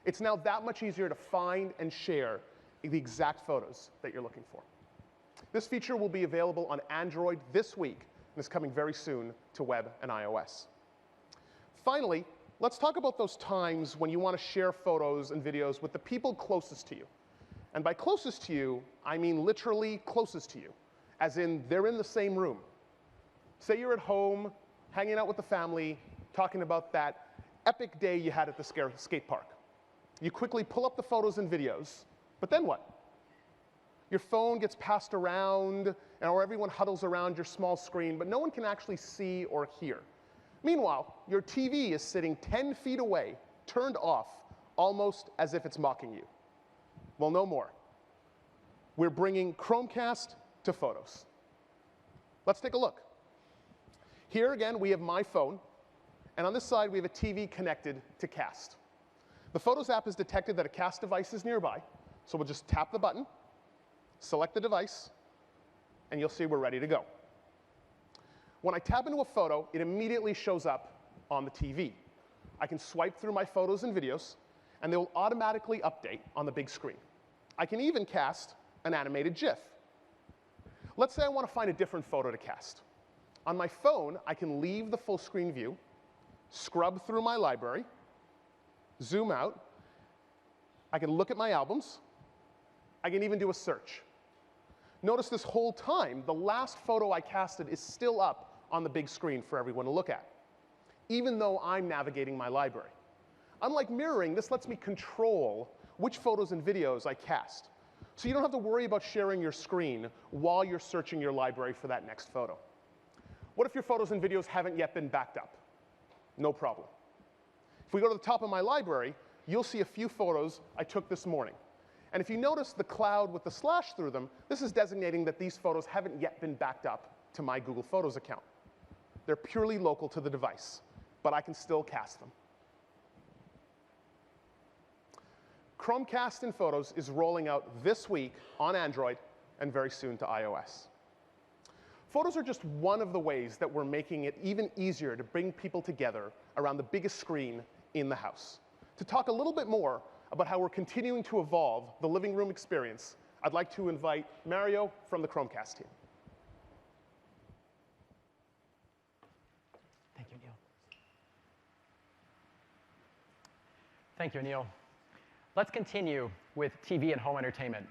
It's now that much easier to find and share the exact photos that you're looking for. This feature will be available on Android this week and is coming very soon to web and iOS. Finally, let's talk about those times when you want to share photos and videos with the people closest to you. And by closest to you, I mean literally closest to you, as in they're in the same room. Say you're at home, hanging out with the family, talking about that epic day you had at the skate park. You quickly pull up the photos and videos, but then what? Your phone gets passed around, or everyone huddles around your small screen, but no one can actually see or hear. Meanwhile, your TV is sitting 10 feet away, turned off, almost as if it's mocking you. Well, no more. We're bringing Chromecast to photos. Let's take a look. Here again, we have my phone, and on this side, we have a TV connected to Cast. The Photos app has detected that a Cast device is nearby, so we'll just tap the button, select the device, and you'll see we're ready to go. When I tap into a photo, it immediately shows up on the TV. I can swipe through my photos and videos, and they will automatically update on the big screen. I can even cast an animated GIF. Let's say I want to find a different photo to cast. On my phone, I can leave the full screen view, scrub through my library, zoom out. I can look at my albums. I can even do a search. Notice this whole time, the last photo I casted is still up on the big screen for everyone to look at, even though I'm navigating my library. Unlike mirroring, this lets me control which photos and videos I cast. So you don't have to worry about sharing your screen while you're searching your library for that next photo. What if your photos and videos haven't yet been backed up? No problem. If we go to the top of my library, you'll see a few photos I took this morning. And if you notice the cloud with the slash through them, this is designating that these photos haven't yet been backed up to my Google Photos account. They're purely local to the device, but I can still cast them. Chromecast in Photos is rolling out this week on Android and very soon to iOS. Photos are just one of the ways that we're making it even easier to bring people together around the biggest screen in the house. To talk a little bit more about how we're continuing to evolve the living room experience, I'd like to invite Mario from the Chromecast team. Thank you, Neil. Thank you, Neil. Let's continue with TV and home entertainment.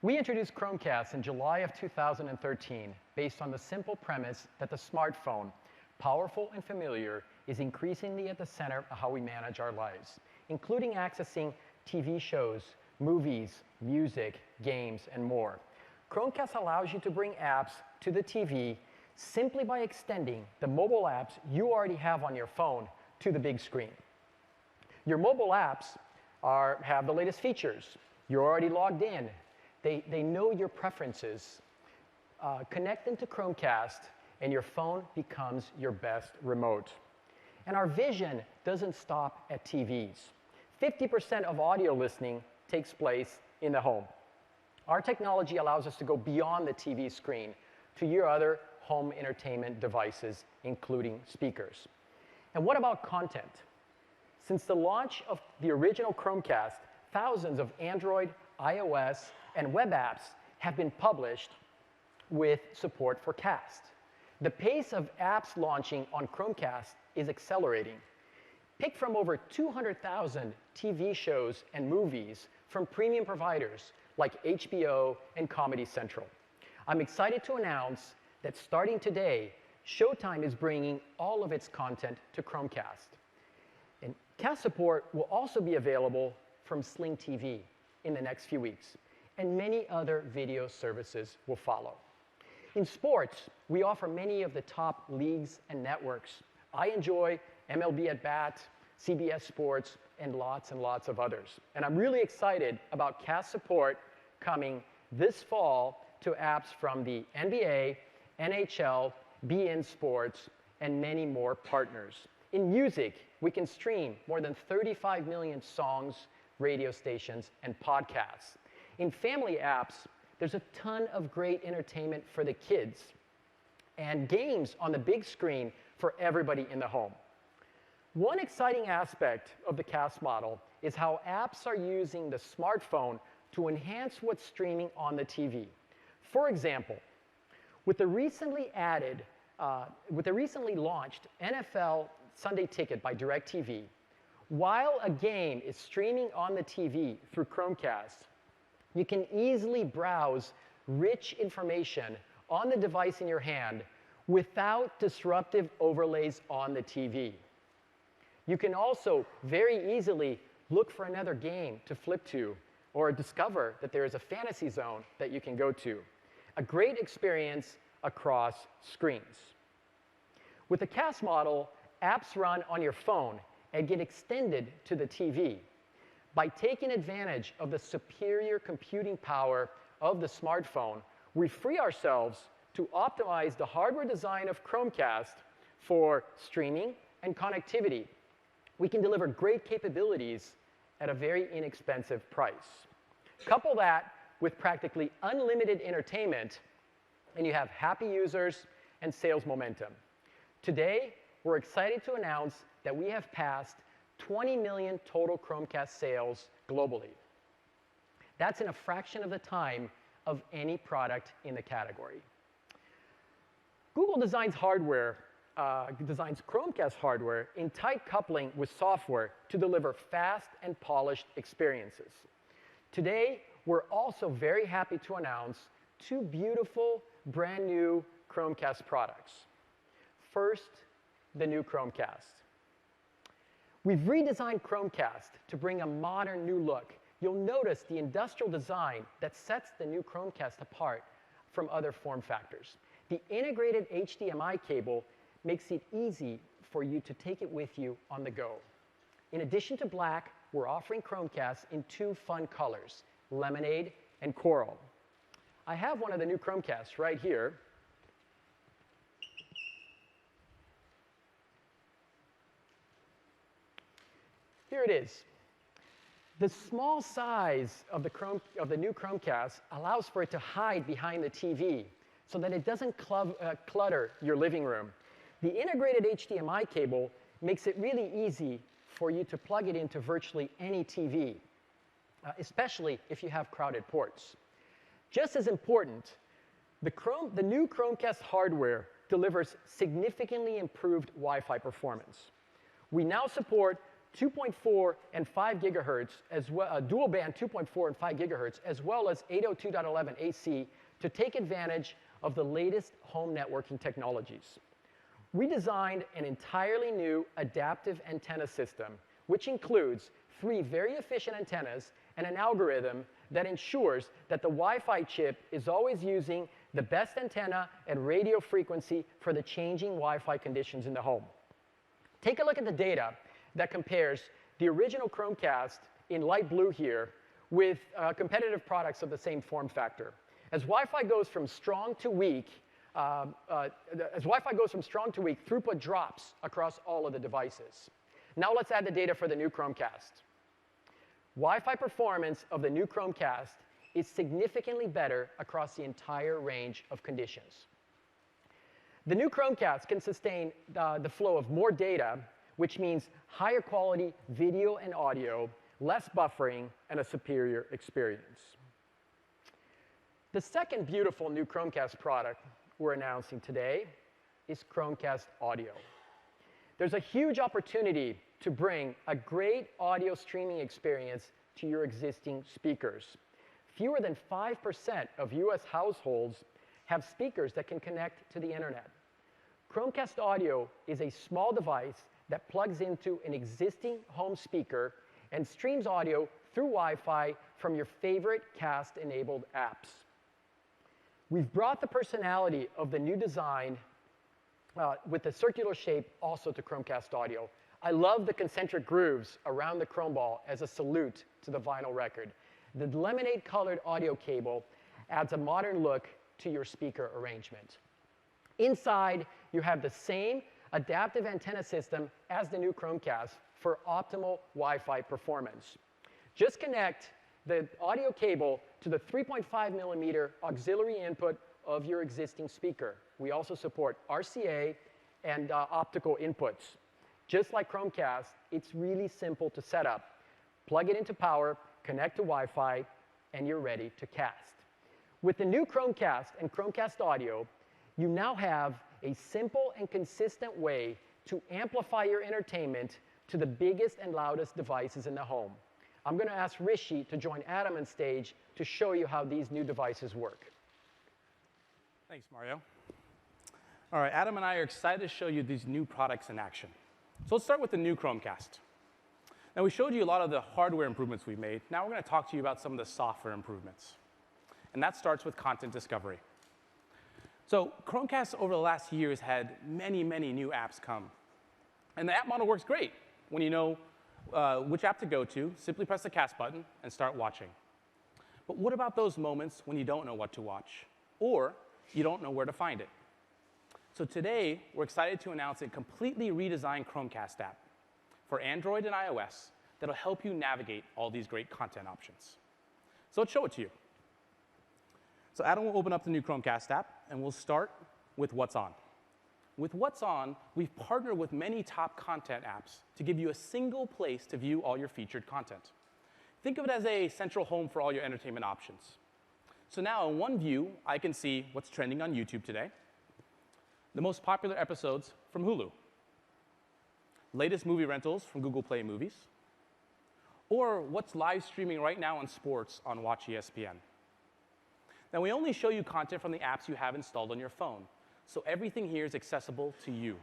We introduced Chromecast in July of 2013 based on the simple premise that the smartphone, powerful and familiar, is increasingly at the center of how we manage our lives, including accessing TV shows, movies, music, games, and more. Chromecast allows you to bring apps to the TV simply by extending the mobile apps you already have on your phone to the big screen. Your mobile apps have the latest features. You're already logged in. They know your preferences. Connect them to Chromecast, and your phone becomes your best remote. And our vision doesn't stop at TVs. 50% of audio listening takes place in the home. Our technology allows us to go beyond the TV screen to your other home entertainment devices, including speakers. And what about content? Since the launch of the original Chromecast, thousands of Android, iOS, and web apps have been published with support for Cast. The pace of apps launching on Chromecast is accelerating. Pick from over 200,000 TV shows and movies from premium providers like HBO and Comedy Central. I'm excited to announce that starting today, Showtime is bringing all of its content to Chromecast. And Cast support will also be available from Sling TV in the next few weeks, and many other video services will follow. In sports, we offer many of the top leagues and networks. I enjoy MLB At Bat, CBS Sports, and lots of others. And I'm really excited about Cast support coming this fall to apps from the NBA, NHL, beIN Sports, and many more partners. In music, we can stream more than 35 million songs, radio stations, and podcasts. In family apps, there's a ton of great entertainment for the kids and games on the big screen for everybody in the home. One exciting aspect of the Cast model is how apps are using the smartphone to enhance what's streaming on the TV. For example, with the recently launched NFL Sunday Ticket by DirecTV, while a game is streaming on the TV through Chromecast, you can easily browse rich information on the device in your hand without disruptive overlays on the TV. You can also very easily look for another game to flip to or discover that there is a fantasy zone that you can go to. A great experience across screens. With the Cast model, apps run on your phone and get extended to the TV. By taking advantage of the superior computing power of the smartphone, we free ourselves to optimize the hardware design of Chromecast for streaming and connectivity. We can deliver great capabilities at a very inexpensive price. Couple that with practically unlimited entertainment, and you have happy users and sales momentum. Today, we're excited to announce that we have passed 20 million total Chromecast sales globally. That's in a fraction of the time of any product in the category. Google designs Chromecast hardware in tight coupling with software to deliver fast and polished experiences. Today, we're also very happy to announce two beautiful, brand new Chromecast products. First, the new Chromecast. We've redesigned Chromecast to bring a modern new look. You'll notice the industrial design that sets the new Chromecast apart from other form factors. The integrated HDMI cable makes it easy for you to take it with you on the go. In addition to black, we're offering Chromecast in two fun colors, lemonade and coral. I have one of the new Chromecasts right here. Here it is. The small size of the new Chromecast allows for it to hide behind the TV so that it doesn't clutter your living room. The integrated HDMI cable makes it really easy for you to plug it into virtually any TV, especially if you have crowded ports. Just as important, the new Chromecast hardware delivers significantly improved Wi-Fi performance. We now support 2.4 and 5 gigahertz, as well, dual band 2.4 and 5 gigahertz, as well as 802.11 AC to take advantage of the latest home networking technologies. We designed an entirely new adaptive antenna system, which includes 3 very efficient antennas and an algorithm that ensures that the Wi-Fi chip is always using the best antenna and radio frequency for the changing Wi-Fi conditions in the home. Take a look at the data that compares the original Chromecast in light blue here with competitive products of the same form factor. As Wi-Fi goes from strong to weak, throughput drops across all of the devices. Now let's add the data for the new Chromecast. Wi-Fi performance of the new Chromecast is significantly better across the entire range of conditions. The new Chromecast can sustain the flow of more data, which means higher quality video and audio, less buffering, and a superior experience. The second beautiful new Chromecast product we're announcing today is Chromecast Audio. There's a huge opportunity to bring a great audio streaming experience to your existing speakers. Fewer than 5% of US households have speakers that can connect to the internet. Chromecast Audio is a small device that plugs into an existing home speaker and streams audio through Wi-Fi from your favorite Cast-enabled apps. We've brought the personality of the new design with the circular shape also to Chromecast Audio. I love the concentric grooves around the Chrome ball as a salute to the vinyl record. The lemonade-colored audio cable adds a modern look to your speaker arrangement. Inside, you have the same adaptive antenna system as the new Chromecast for optimal Wi-Fi performance. Just connect the audio cable to the 3.5 millimeter auxiliary input of your existing speaker. We also support RCA and optical inputs. Just like Chromecast, it's really simple to set up. Plug it into power, connect to Wi-Fi, and you're ready to cast. With the new Chromecast and Chromecast Audio, you now have a simple and consistent way to amplify your entertainment to the biggest and loudest devices in the home. I'm going to ask Rishi to join Adam on stage to show you how these new devices work. Thanks, Mario. All right, Adam and I are excited to show you these new products in action. So let's start with the new Chromecast. Now, we showed you a lot of the hardware improvements we've made. Now we're going to talk to you about some of the software improvements. And that starts with content discovery. So Chromecast over the last year has had many, many new apps come. And the app model works great. When you know which app to go to, simply press the cast button and start watching. But what about those moments when you don't know what to watch, or you don't know where to find it? So today, we're excited to announce a completely redesigned Chromecast app for Android and iOS that'll help you navigate all these great content options. So let's show it to you. So Adam will open up the new Chromecast app, and we'll start with What's On. With What's On, we've partnered with many top content apps to give you a single place to view all your featured content. Think of it as a central home for all your entertainment options. So now in one view, I can see what's trending on YouTube today, the most popular episodes from Hulu, latest movie rentals from Google Play Movies, or what's live streaming right now on sports on Watch ESPN. Now, we only show you content from the apps you have installed on your phone, so everything here is accessible to you.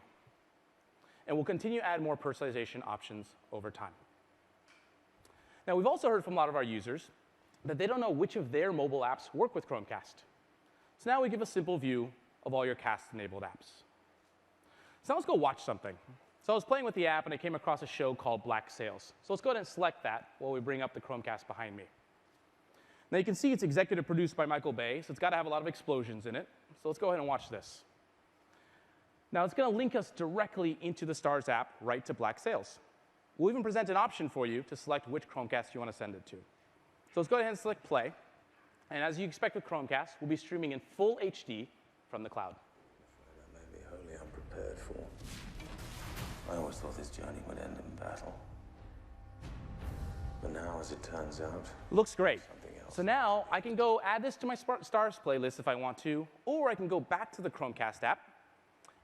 And we'll continue to add more personalization options over time. Now, we've also heard from a lot of our users that they don't know which of their mobile apps work with Chromecast. So now we give a simple view of all your Cast-enabled apps. So now let's go watch something. So I was playing with the app, and I came across a show called Black Sails. So let's go ahead and select that while we bring up the Chromecast behind me. Now you can see it's executive produced by Michael Bay, so it's got to have a lot of explosions in it. So let's go ahead and watch this. Now it's going to link us directly into the Starz app, right to Black Sails. We'll even present an option for you to select which Chromecast you want to send it to. So let's go ahead and select play. And as you expect with Chromecast, we'll be streaming in full HD from the cloud. That may be wholly unprepared for. I always thought this journey would end in battle. But now, as it turns out, looks great. So now I can go add this to my Starz playlist if I want to, or I can go back to the Chromecast app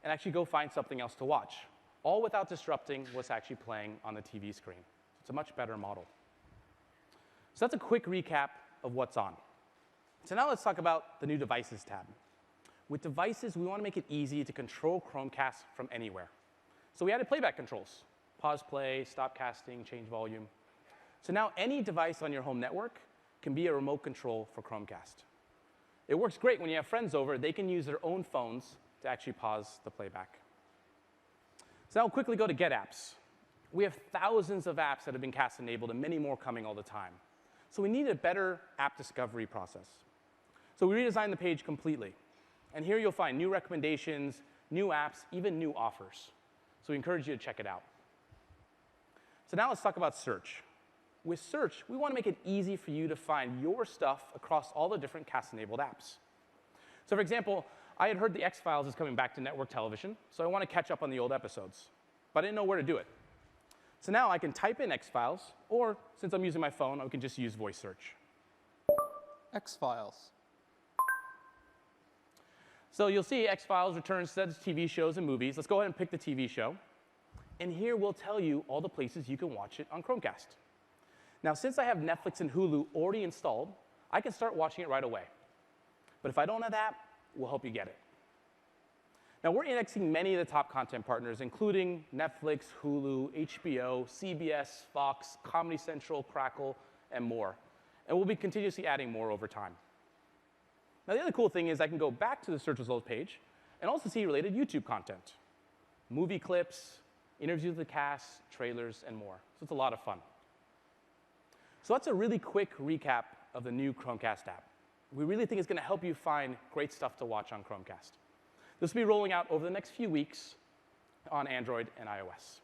and actually go find something else to watch, all without disrupting what's actually playing on the TV screen. It's a much better model. So that's a quick recap of what's on. So now let's talk about the new Devices tab. With devices, we want to make it easy to control Chromecast from anywhere. So we added playback controls: pause play, stop casting, change volume. So now any device on your home network can be a remote control for Chromecast. It works great when you have friends over. They can use their own phones to actually pause the playback. So now I'll quickly go to Get Apps. We have thousands of apps that have been Cast-enabled and many more coming all the time. So we need a better app discovery process. So we redesigned the page completely. And here you'll find new recommendations, new apps, even new offers. So we encourage you to check it out. So now let's talk about search. With search, we want to make it easy for you to find your stuff across all the different Cast-enabled apps. So for example, I had heard the X-Files is coming back to network television, so I want to catch up on the old episodes. But I didn't know where to do it. So now I can type in X-Files, or since I'm using my phone, I can just use voice search. X-Files. So you'll see X-Files returns to TV shows and movies. Let's go ahead and pick the TV show. And here we'll tell you all the places you can watch it on Chromecast. Now, since I have Netflix and Hulu already installed, I can start watching it right away. But if I don't have that, we'll help you get it. Now, we're indexing many of the top content partners, including Netflix, Hulu, HBO, CBS, Fox, Comedy Central, Crackle, and more. And we'll be continuously adding more over time. Now, the other cool thing is I can go back to the search results page and also see related YouTube content, movie clips, interviews with the cast, trailers, and more. So it's a lot of fun. So that's a really quick recap of the new Chromecast app. We really think it's going to help you find great stuff to watch on Chromecast. This will be rolling out over the next few weeks on Android and iOS.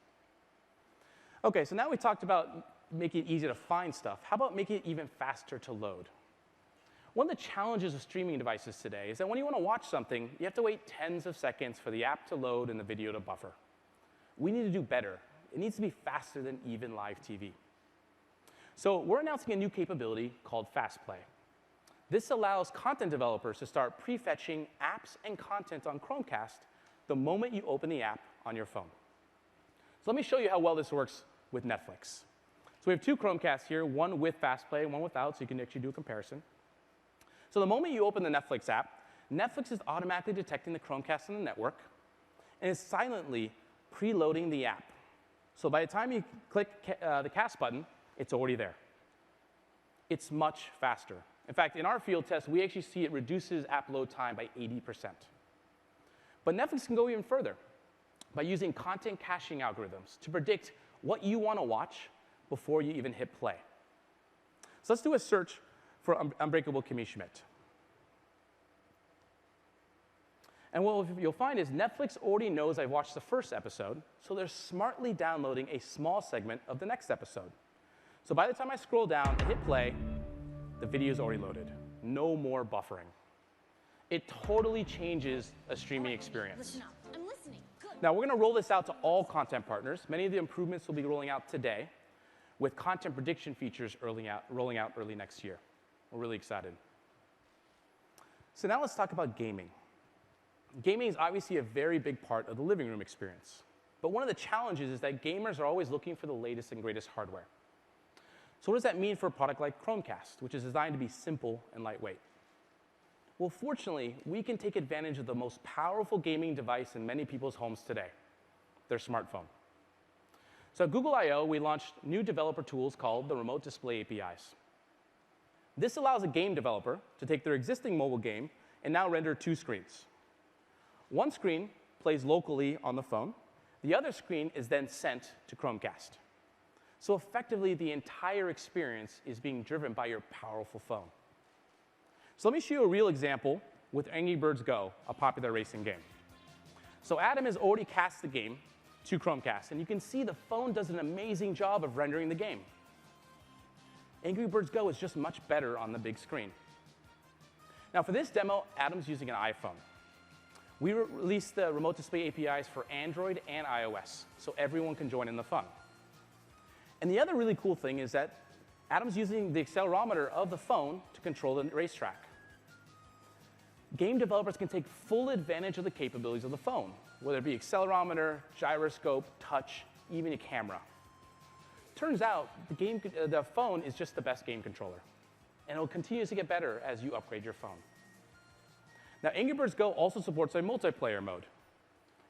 OK, so now we talked about making it easy to find stuff. How about making it even faster to load? One of the challenges of streaming devices today is that when you want to watch something, you have to wait tens of seconds for the app to load and the video to buffer. We need to do better. It needs to be faster than even live TV. So we're announcing a new capability called Fast Play. This allows content developers to start prefetching apps and content on Chromecast the moment you open the app on your phone. So let me show you how well this works with Netflix. So we have two Chromecasts here, one with Fast Play and one without, so you can actually do a comparison. So the moment you open the Netflix app, Netflix is automatically detecting the Chromecast on the network and is silently preloading the app. So by the time you click the cast button, it's already there. It's much faster. In fact, in our field test, we actually see it reduces app load time by 80%. But Netflix can go even further by using content caching algorithms to predict what you want to watch before you even hit play. So let's do a search for Unbreakable Kimmy Schmidt. And what you'll find is Netflix already knows I've watched the first episode, so they're smartly downloading a small segment of the next episode. So by the time I scroll down and hit play, the video is already loaded. No more buffering. It totally changes a streaming experience. Listen up. I'm listening. Good. Now, we're going to roll this out to all content partners. Many of the improvements will be rolling out today, with content prediction features rolling out early next year. We're really excited. So now let's talk about gaming. Gaming is obviously a very big part of the living room experience. But one of the challenges is that gamers are always looking for the latest and greatest hardware. So what does that mean for a product like Chromecast, which is designed to be simple and lightweight? Well, fortunately, we can take advantage of the most powerful gaming device in many people's homes today, their smartphone. So at Google I/O, we launched new developer tools called the Remote Display APIs. This allows a game developer to take their existing mobile game and now render two screens. One screen plays locally on the phone. The other screen is then sent to Chromecast. So effectively, the entire experience is being driven by your powerful phone. So let me show you a real example with Angry Birds Go, a popular racing game. So Adam has already cast the game to Chromecast, and you can see the phone does an amazing job of rendering the game. Angry Birds Go is just much better on the big screen. Now for this demo, Adam's using an iPhone. We released the Remote Display APIs for Android and iOS, so everyone can join in the fun. And the other really cool thing is that Adam's using the accelerometer of the phone to control the racetrack. Game developers can take full advantage of the capabilities of the phone, whether it be accelerometer, gyroscope, touch, even a camera. Turns out the phone is just the best game controller, and it will continue to get better as you upgrade your phone. Now, Angry Birds Go also supports a multiplayer mode,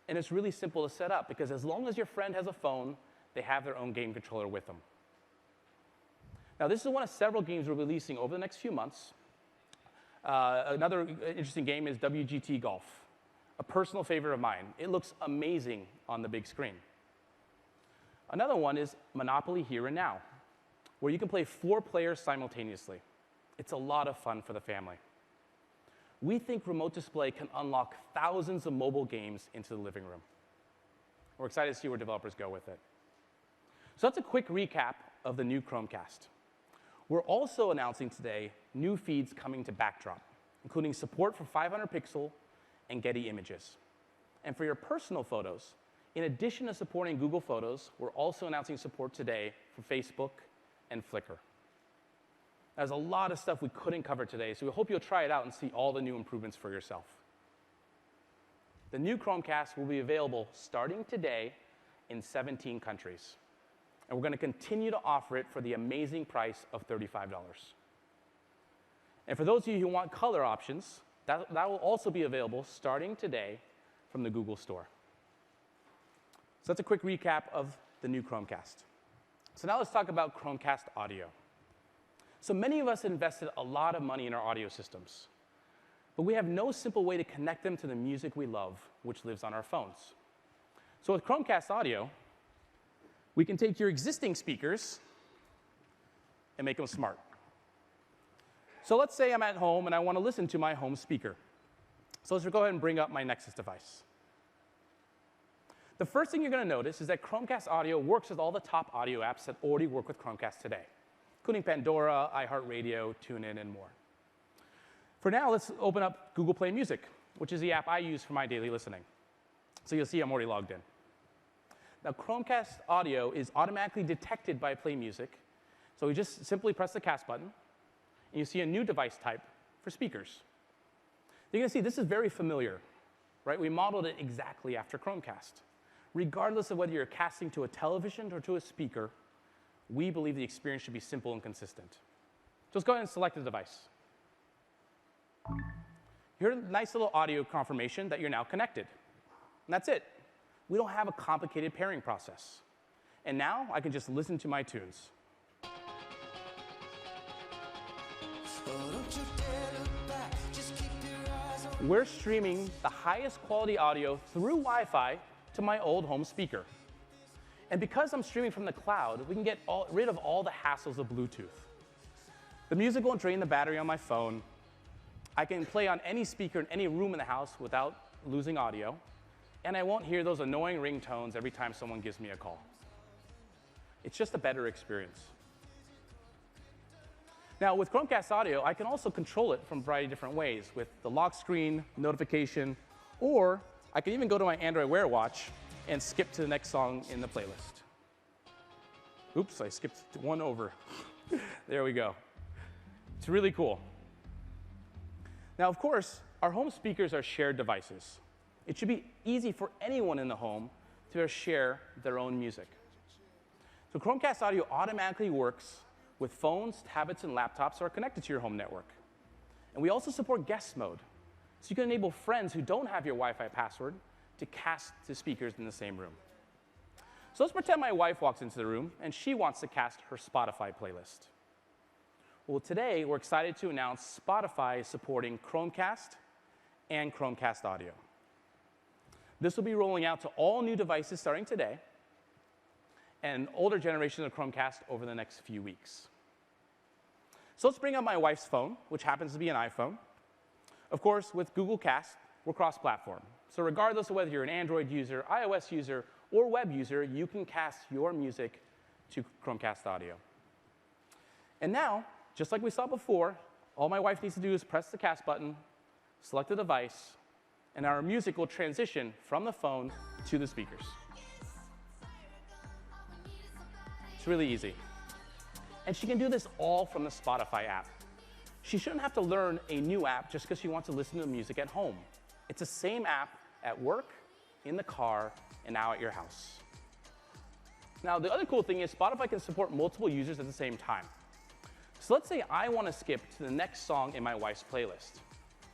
and it's really simple to set up because as long as your friend has a phone, they have their own game controller with them. Now, this is one of several games we're releasing over the next few months. Another interesting game is WGT Golf, a personal favorite of mine. It looks amazing on the big screen. Another one is Monopoly Here and Now, where you can play 4 players simultaneously. It's a lot of fun for the family. We think Remote Display can unlock thousands of mobile games into the living room. We're excited to see where developers go with it. So that's a quick recap of the new Chromecast. We're also announcing today new feeds coming to Backdrop, including support for 500 pixel and Getty Images. And for your personal photos, in addition to supporting Google Photos, we're also announcing support today for Facebook and Flickr. There's a lot of stuff we couldn't cover today, so we hope you'll try it out and see all the new improvements for yourself. The new Chromecast will be available starting today in 17 countries. And we're going to continue to offer it for the amazing price of $35. And for those of you who want color options, that will also be available starting today from the Google Store. So that's a quick recap of the new Chromecast. So now let's talk about Chromecast audio. So many of us invested a lot of money in our audio systems, but we have no simple way to connect them to the music we love, which lives on our phones. So with Chromecast audio, we can take your existing speakers and make them smart. So let's say I'm at home and I want to listen to my home speaker. So let's go ahead and bring up my Nexus device. The first thing you're going to notice is that Chromecast audio works with all the top audio apps that already work with Chromecast today, including Pandora, iHeartRadio, TuneIn, and more. For now, let's open up Google Play Music, which is the app I use for my daily listening. So you'll see I'm already logged in. Now, Chromecast audio is automatically detected by Play Music. So we just simply press the cast button, and you see a new device type for speakers. You're going to see this is very familiar, right? We modeled it exactly after Chromecast. Regardless of whether you're casting to a television or to a speaker, we believe the experience should be simple and consistent. Just go ahead and select the device. Here's a nice little audio confirmation that you're now connected. And that's it. We don't have a complicated pairing process. And now I can just listen to my tunes. We're streaming the highest quality audio through Wi-Fi to my old home speaker. And because I'm streaming from the cloud, we can get rid of all the hassles of Bluetooth. The music won't drain the battery on my phone. I can play on any speaker in any room in the house without losing audio. And I won't hear those annoying ringtones every time someone gives me a call. It's just a better experience. Now, with Chromecast audio, I can also control it from a variety of different ways with the lock screen, notification, or I can even go to my Android Wear Watch and skip to the next song in the playlist. Oops, I skipped one over. There we go. It's really cool. Now, of course, our home speakers are shared devices. It should be easy for anyone in the home to share their own music. So Chromecast audio automatically works with phones, tablets, and laptops that are connected to your home network. And we also support guest mode. So you can enable friends who don't have your Wi-Fi password to cast to speakers in the same room. So let's pretend my wife walks into the room and she wants to cast her Spotify playlist. Well, today we're excited to announce Spotify is supporting Chromecast and Chromecast audio. This will be rolling out to all new devices starting today and older generations of Chromecast over the next few weeks. So let's bring up my wife's phone, which happens to be an iPhone. Of course, with Google Cast, we're cross-platform. So regardless of whether you're an Android user, iOS user, or web user, you can cast your music to Chromecast audio. And now, just like we saw before, all my wife needs to do is press the cast button, select the device, and our music will transition from the phone to the speakers. It's really easy. And she can do this all from the Spotify app. She shouldn't have to learn a new app just because she wants to listen to music at home. It's the same app at work, in the car, and now at your house. Now, the other cool thing is Spotify can support multiple users at the same time. So let's say I want to skip to the next song in my wife's playlist.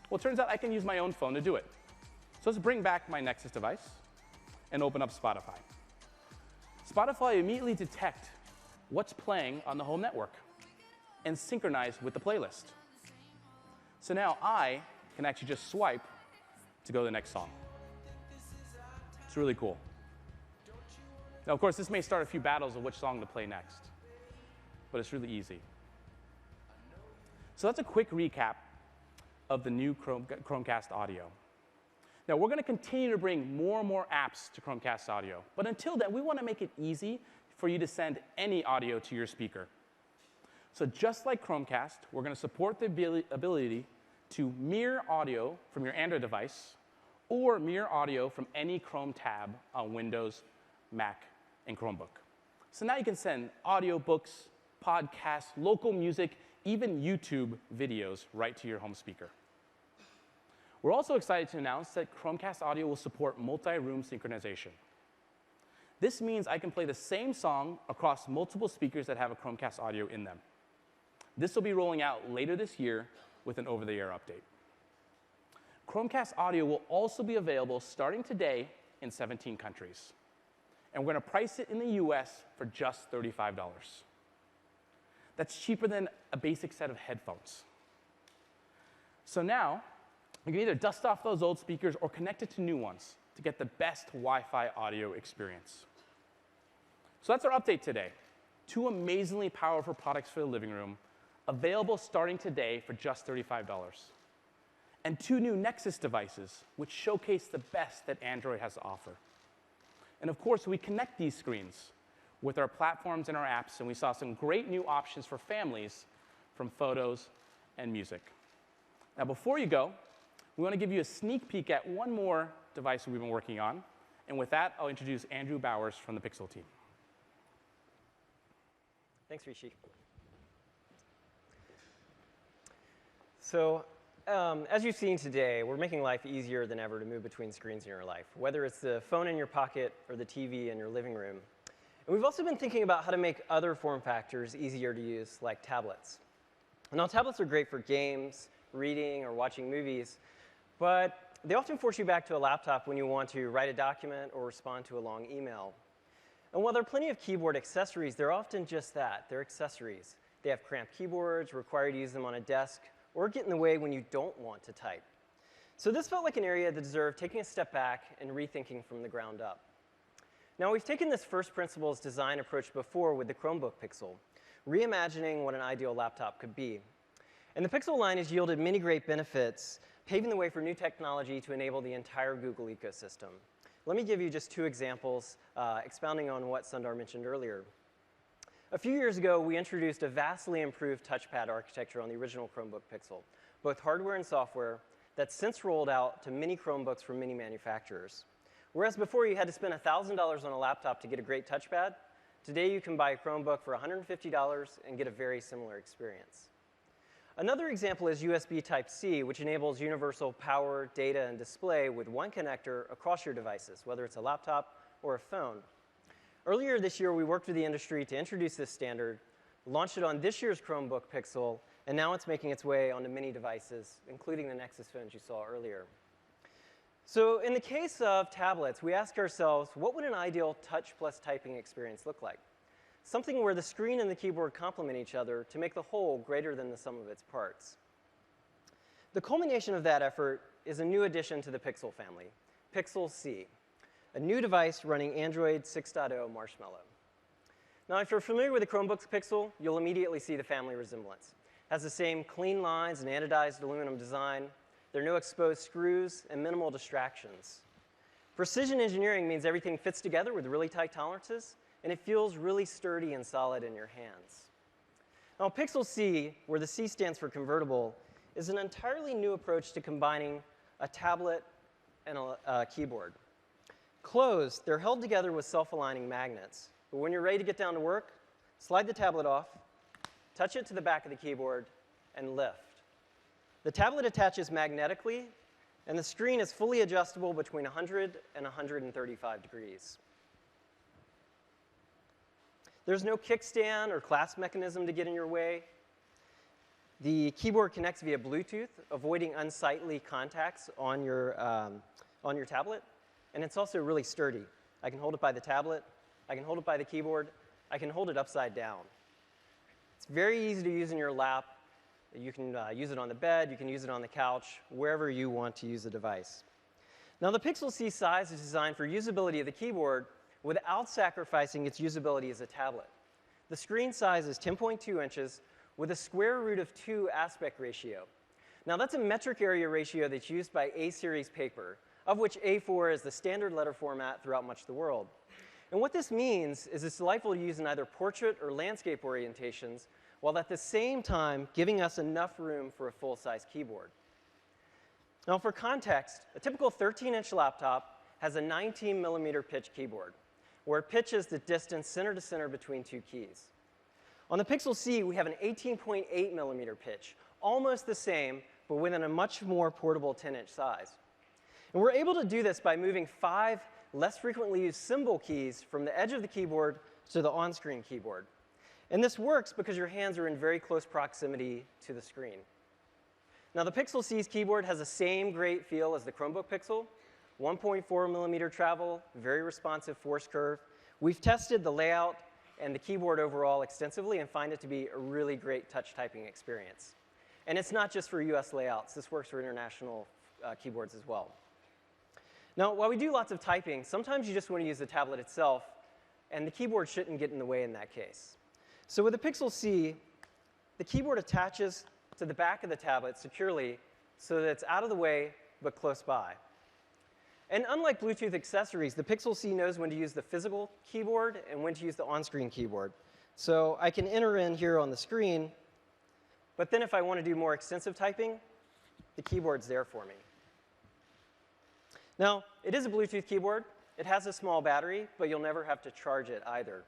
Well, it turns out I can use my own phone to do it. So let's bring back my Nexus device and open up Spotify. Spotify immediately detects what's playing on the home network and synchronize with the playlist. So now I can actually just swipe to go to the next song. It's really cool. Now, of course, this may start a few battles of which song to play next, but it's really easy. So that's a quick recap of the new Chromecast audio. Now, we're going to continue to bring more and more apps to Chromecast audio, but until then, we want to make it easy for you to send any audio to your speaker. So just like Chromecast, we're going to support the ability to mirror audio from your Android device or mirror audio from any Chrome tab on Windows, Mac, and Chromebook. So now you can send audiobooks, podcasts, local music, even YouTube videos right to your home speaker. We're also excited to announce that Chromecast Audio will support multi-room synchronization. This means I can play the same song across multiple speakers that have a Chromecast Audio in them. This will be rolling out later this year with an over-the-air update. Chromecast Audio will also be available starting today in 17 countries. And we're going to price it in the US for just $35. That's cheaper than a basic set of headphones. So now, you can either dust off those old speakers or connect it to new ones to get the best Wi-Fi audio experience. So that's our update today. 2 amazingly powerful products for the living room, available starting today for just $35. And 2 new Nexus devices, which showcase the best that Android has to offer. And of course, we connect these screens with our platforms and our apps, and we saw some great new options for families from photos and music. Now, before you go, we want to give you a sneak peek at one more device we've been working on. And with that, I'll introduce Andrew Bowers from the Pixel team. Thanks, Rishi. So, as you've seen today, we're making life easier than ever to move between screens in your life, whether it's the phone in your pocket or the TV in your living room. And we've also been thinking about how to make other form factors easier to use, like tablets. Now, tablets are great for games, reading, or watching movies, but they often force you back to a laptop when you want to write a document or respond to a long email. And while there are plenty of keyboard accessories, they're often just that. They're accessories. They have cramped keyboards, require you to use them on a desk, or get in the way when you don't want to type. So this felt like an area that deserved taking a step back and rethinking from the ground up. Now, we've taken this first principles design approach before with the Chromebook Pixel, reimagining what an ideal laptop could be. And the Pixel line has yielded many great benefits, paving the way for new technology to enable the entire Google ecosystem. Let me give you just 2 examples, expounding on what Sundar mentioned earlier. A few years ago, we introduced a vastly improved touchpad architecture on the original Chromebook Pixel, both hardware and software, that's since rolled out to many Chromebooks from many manufacturers. Whereas before you had to spend $1,000 on a laptop to get a great touchpad, today you can buy a Chromebook for $150 and get a very similar experience. Another example is USB Type-C, which enables universal power, data, and display with one connector across your devices, whether it's a laptop or a phone. Earlier this year, we worked with the industry to introduce this standard, launched it on this year's Chromebook Pixel, and now it's making its way onto many devices, including the Nexus phones you saw earlier. So in the case of tablets, we ask ourselves, what would an ideal touch plus typing experience look like? Something where the screen and the keyboard complement each other to make the whole greater than the sum of its parts. The culmination of that effort is a new addition to the Pixel family, Pixel C, a new device running Android 6.0 Marshmallow. Now, if you're familiar with the Chromebook Pixel, you'll immediately see the family resemblance. It has the same clean lines and anodized aluminum design. There are no exposed screws and minimal distractions. Precision engineering means everything fits together with really tight tolerances, and it feels really sturdy and solid in your hands. Now, Pixel C, where the C stands for convertible, is an entirely new approach to combining a tablet and a keyboard. Closed, they're held together with self-aligning magnets. But when you're ready to get down to work, slide the tablet off, touch it to the back of the keyboard, and lift. The tablet attaches magnetically, and the screen is fully adjustable between 100 and 135 degrees. There's no kickstand or clasp mechanism to get in your way. The keyboard connects via Bluetooth, avoiding unsightly contacts on your tablet. And it's also really sturdy. I can hold it by the tablet. I can hold it by the keyboard. I can hold it upside down. It's very easy to use in your lap. You can use it on the bed. You can use it on the couch, wherever you want to use the device. Now, the Pixel C size is designed for usability of the keyboard without sacrificing its usability as a tablet. The screen size is 10.2 inches with a square root of 2 aspect ratio. Now, that's a metric area ratio that's used by A-series paper, of which A4 is the standard letter format throughout much of the world. And what this means is it's delightful to use in either portrait or landscape orientations, while at the same time giving us enough room for a full-size keyboard. Now, for context, a typical 13-inch laptop has a 19-millimeter pitch keyboard, where it pitches the distance center to center between two keys. On the Pixel C, we have an 18.8-millimeter pitch, almost the same, but within a much more portable 10-inch size. And we're able to do this by moving 5 less frequently used symbol keys from the edge of the keyboard to the on-screen keyboard. And this works because your hands are in very close proximity to the screen. Now, the Pixel C's keyboard has the same great feel as the Chromebook Pixel, 1.4-millimeter travel, very responsive force curve. We've tested the layout and the keyboard overall extensively and find it to be a really great touch typing experience. And it's not just for US layouts. This works for international keyboards as well. Now, while we do lots of typing, sometimes you just want to use the tablet itself, and the keyboard shouldn't get in the way in that case. So with the Pixel C, the keyboard attaches to the back of the tablet securely so that it's out of the way but close by. And unlike Bluetooth accessories, the Pixel C knows when to use the physical keyboard and when to use the on-screen keyboard. So I can enter in here on the screen, but then if I want to do more extensive typing, the keyboard's there for me. Now, it is a Bluetooth keyboard. It has a small battery, but you'll never have to charge it either.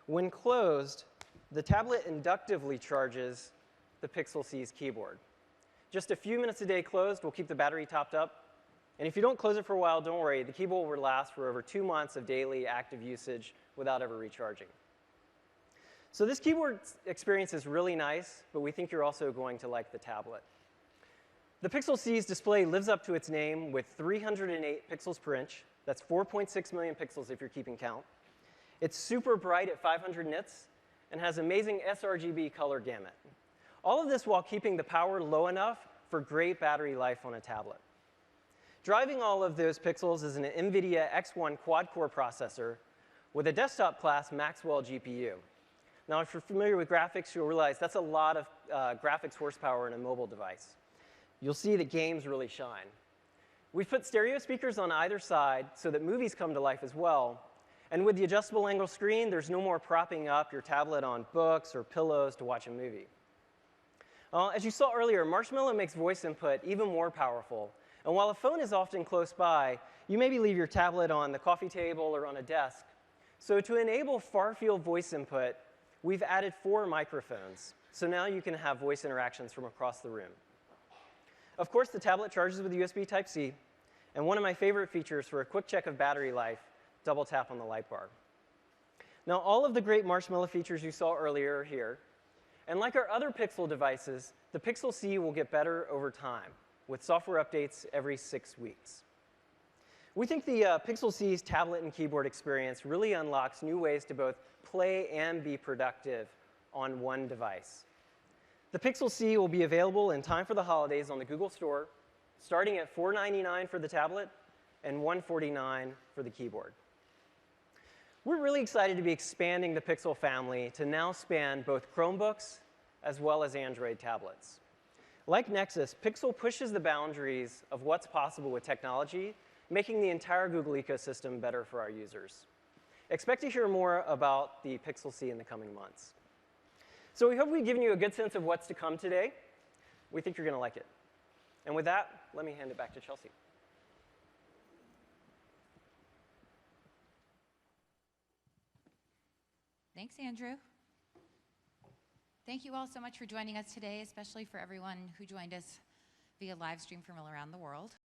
When closed, the tablet inductively charges the Pixel C's keyboard. Just a few minutes a day closed will keep the battery topped up. And if you don't close it for a while, don't worry. The keyboard will last for over 2 months of daily active usage without ever recharging. So this keyboard experience is really nice, but we think you're also going to like the tablet. The Pixel C's display lives up to its name with 308 pixels per inch. That's 4.6 million pixels if you're keeping count. It's super bright at 500 nits and has amazing sRGB color gamut. All of this while keeping the power low enough for great battery life on a tablet. Driving all of those pixels is an NVIDIA X1 quad-core processor with a desktop-class Maxwell GPU. Now, if you're familiar with graphics, you'll realize that's a lot of graphics horsepower in a mobile device. You'll see that games really shine. We've put stereo speakers on either side so that movies come to life as well. And with the adjustable angle screen, there's no more propping up your tablet on books or pillows to watch a movie. As you saw earlier, Marshmallow makes voice input even more powerful. And while a phone is often close by, you maybe leave your tablet on the coffee table or on a desk. So to enable far-field voice input, we've added 4 microphones. So now you can have voice interactions from across the room. Of course, the tablet charges with USB Type-C. And one of my favorite features for a quick check of battery life, double tap on the light bar. Now, all of the great Marshmallow features you saw earlier are here. And like our other Pixel devices, the Pixel C will get better over time with software updates every 6 weeks. We think the Pixel C's tablet and keyboard experience really unlocks new ways to both play and be productive on one device. The Pixel C will be available in time for the holidays on the Google Store, starting at $499 for the tablet and $149 for the keyboard. We're really excited to be expanding the Pixel family to now span both Chromebooks as well as Android tablets. Like Nexus, Pixel pushes the boundaries of what's possible with technology, making the entire Google ecosystem better for our users. Expect to hear more about the Pixel C in the coming months. So we hope we've given you a good sense of what's to come today. We think you're going to like it. And with that, let me hand it back to Chelsea. Thanks, Andrew. Thank you all so much for joining us today, especially for everyone who joined us via live stream from around the world.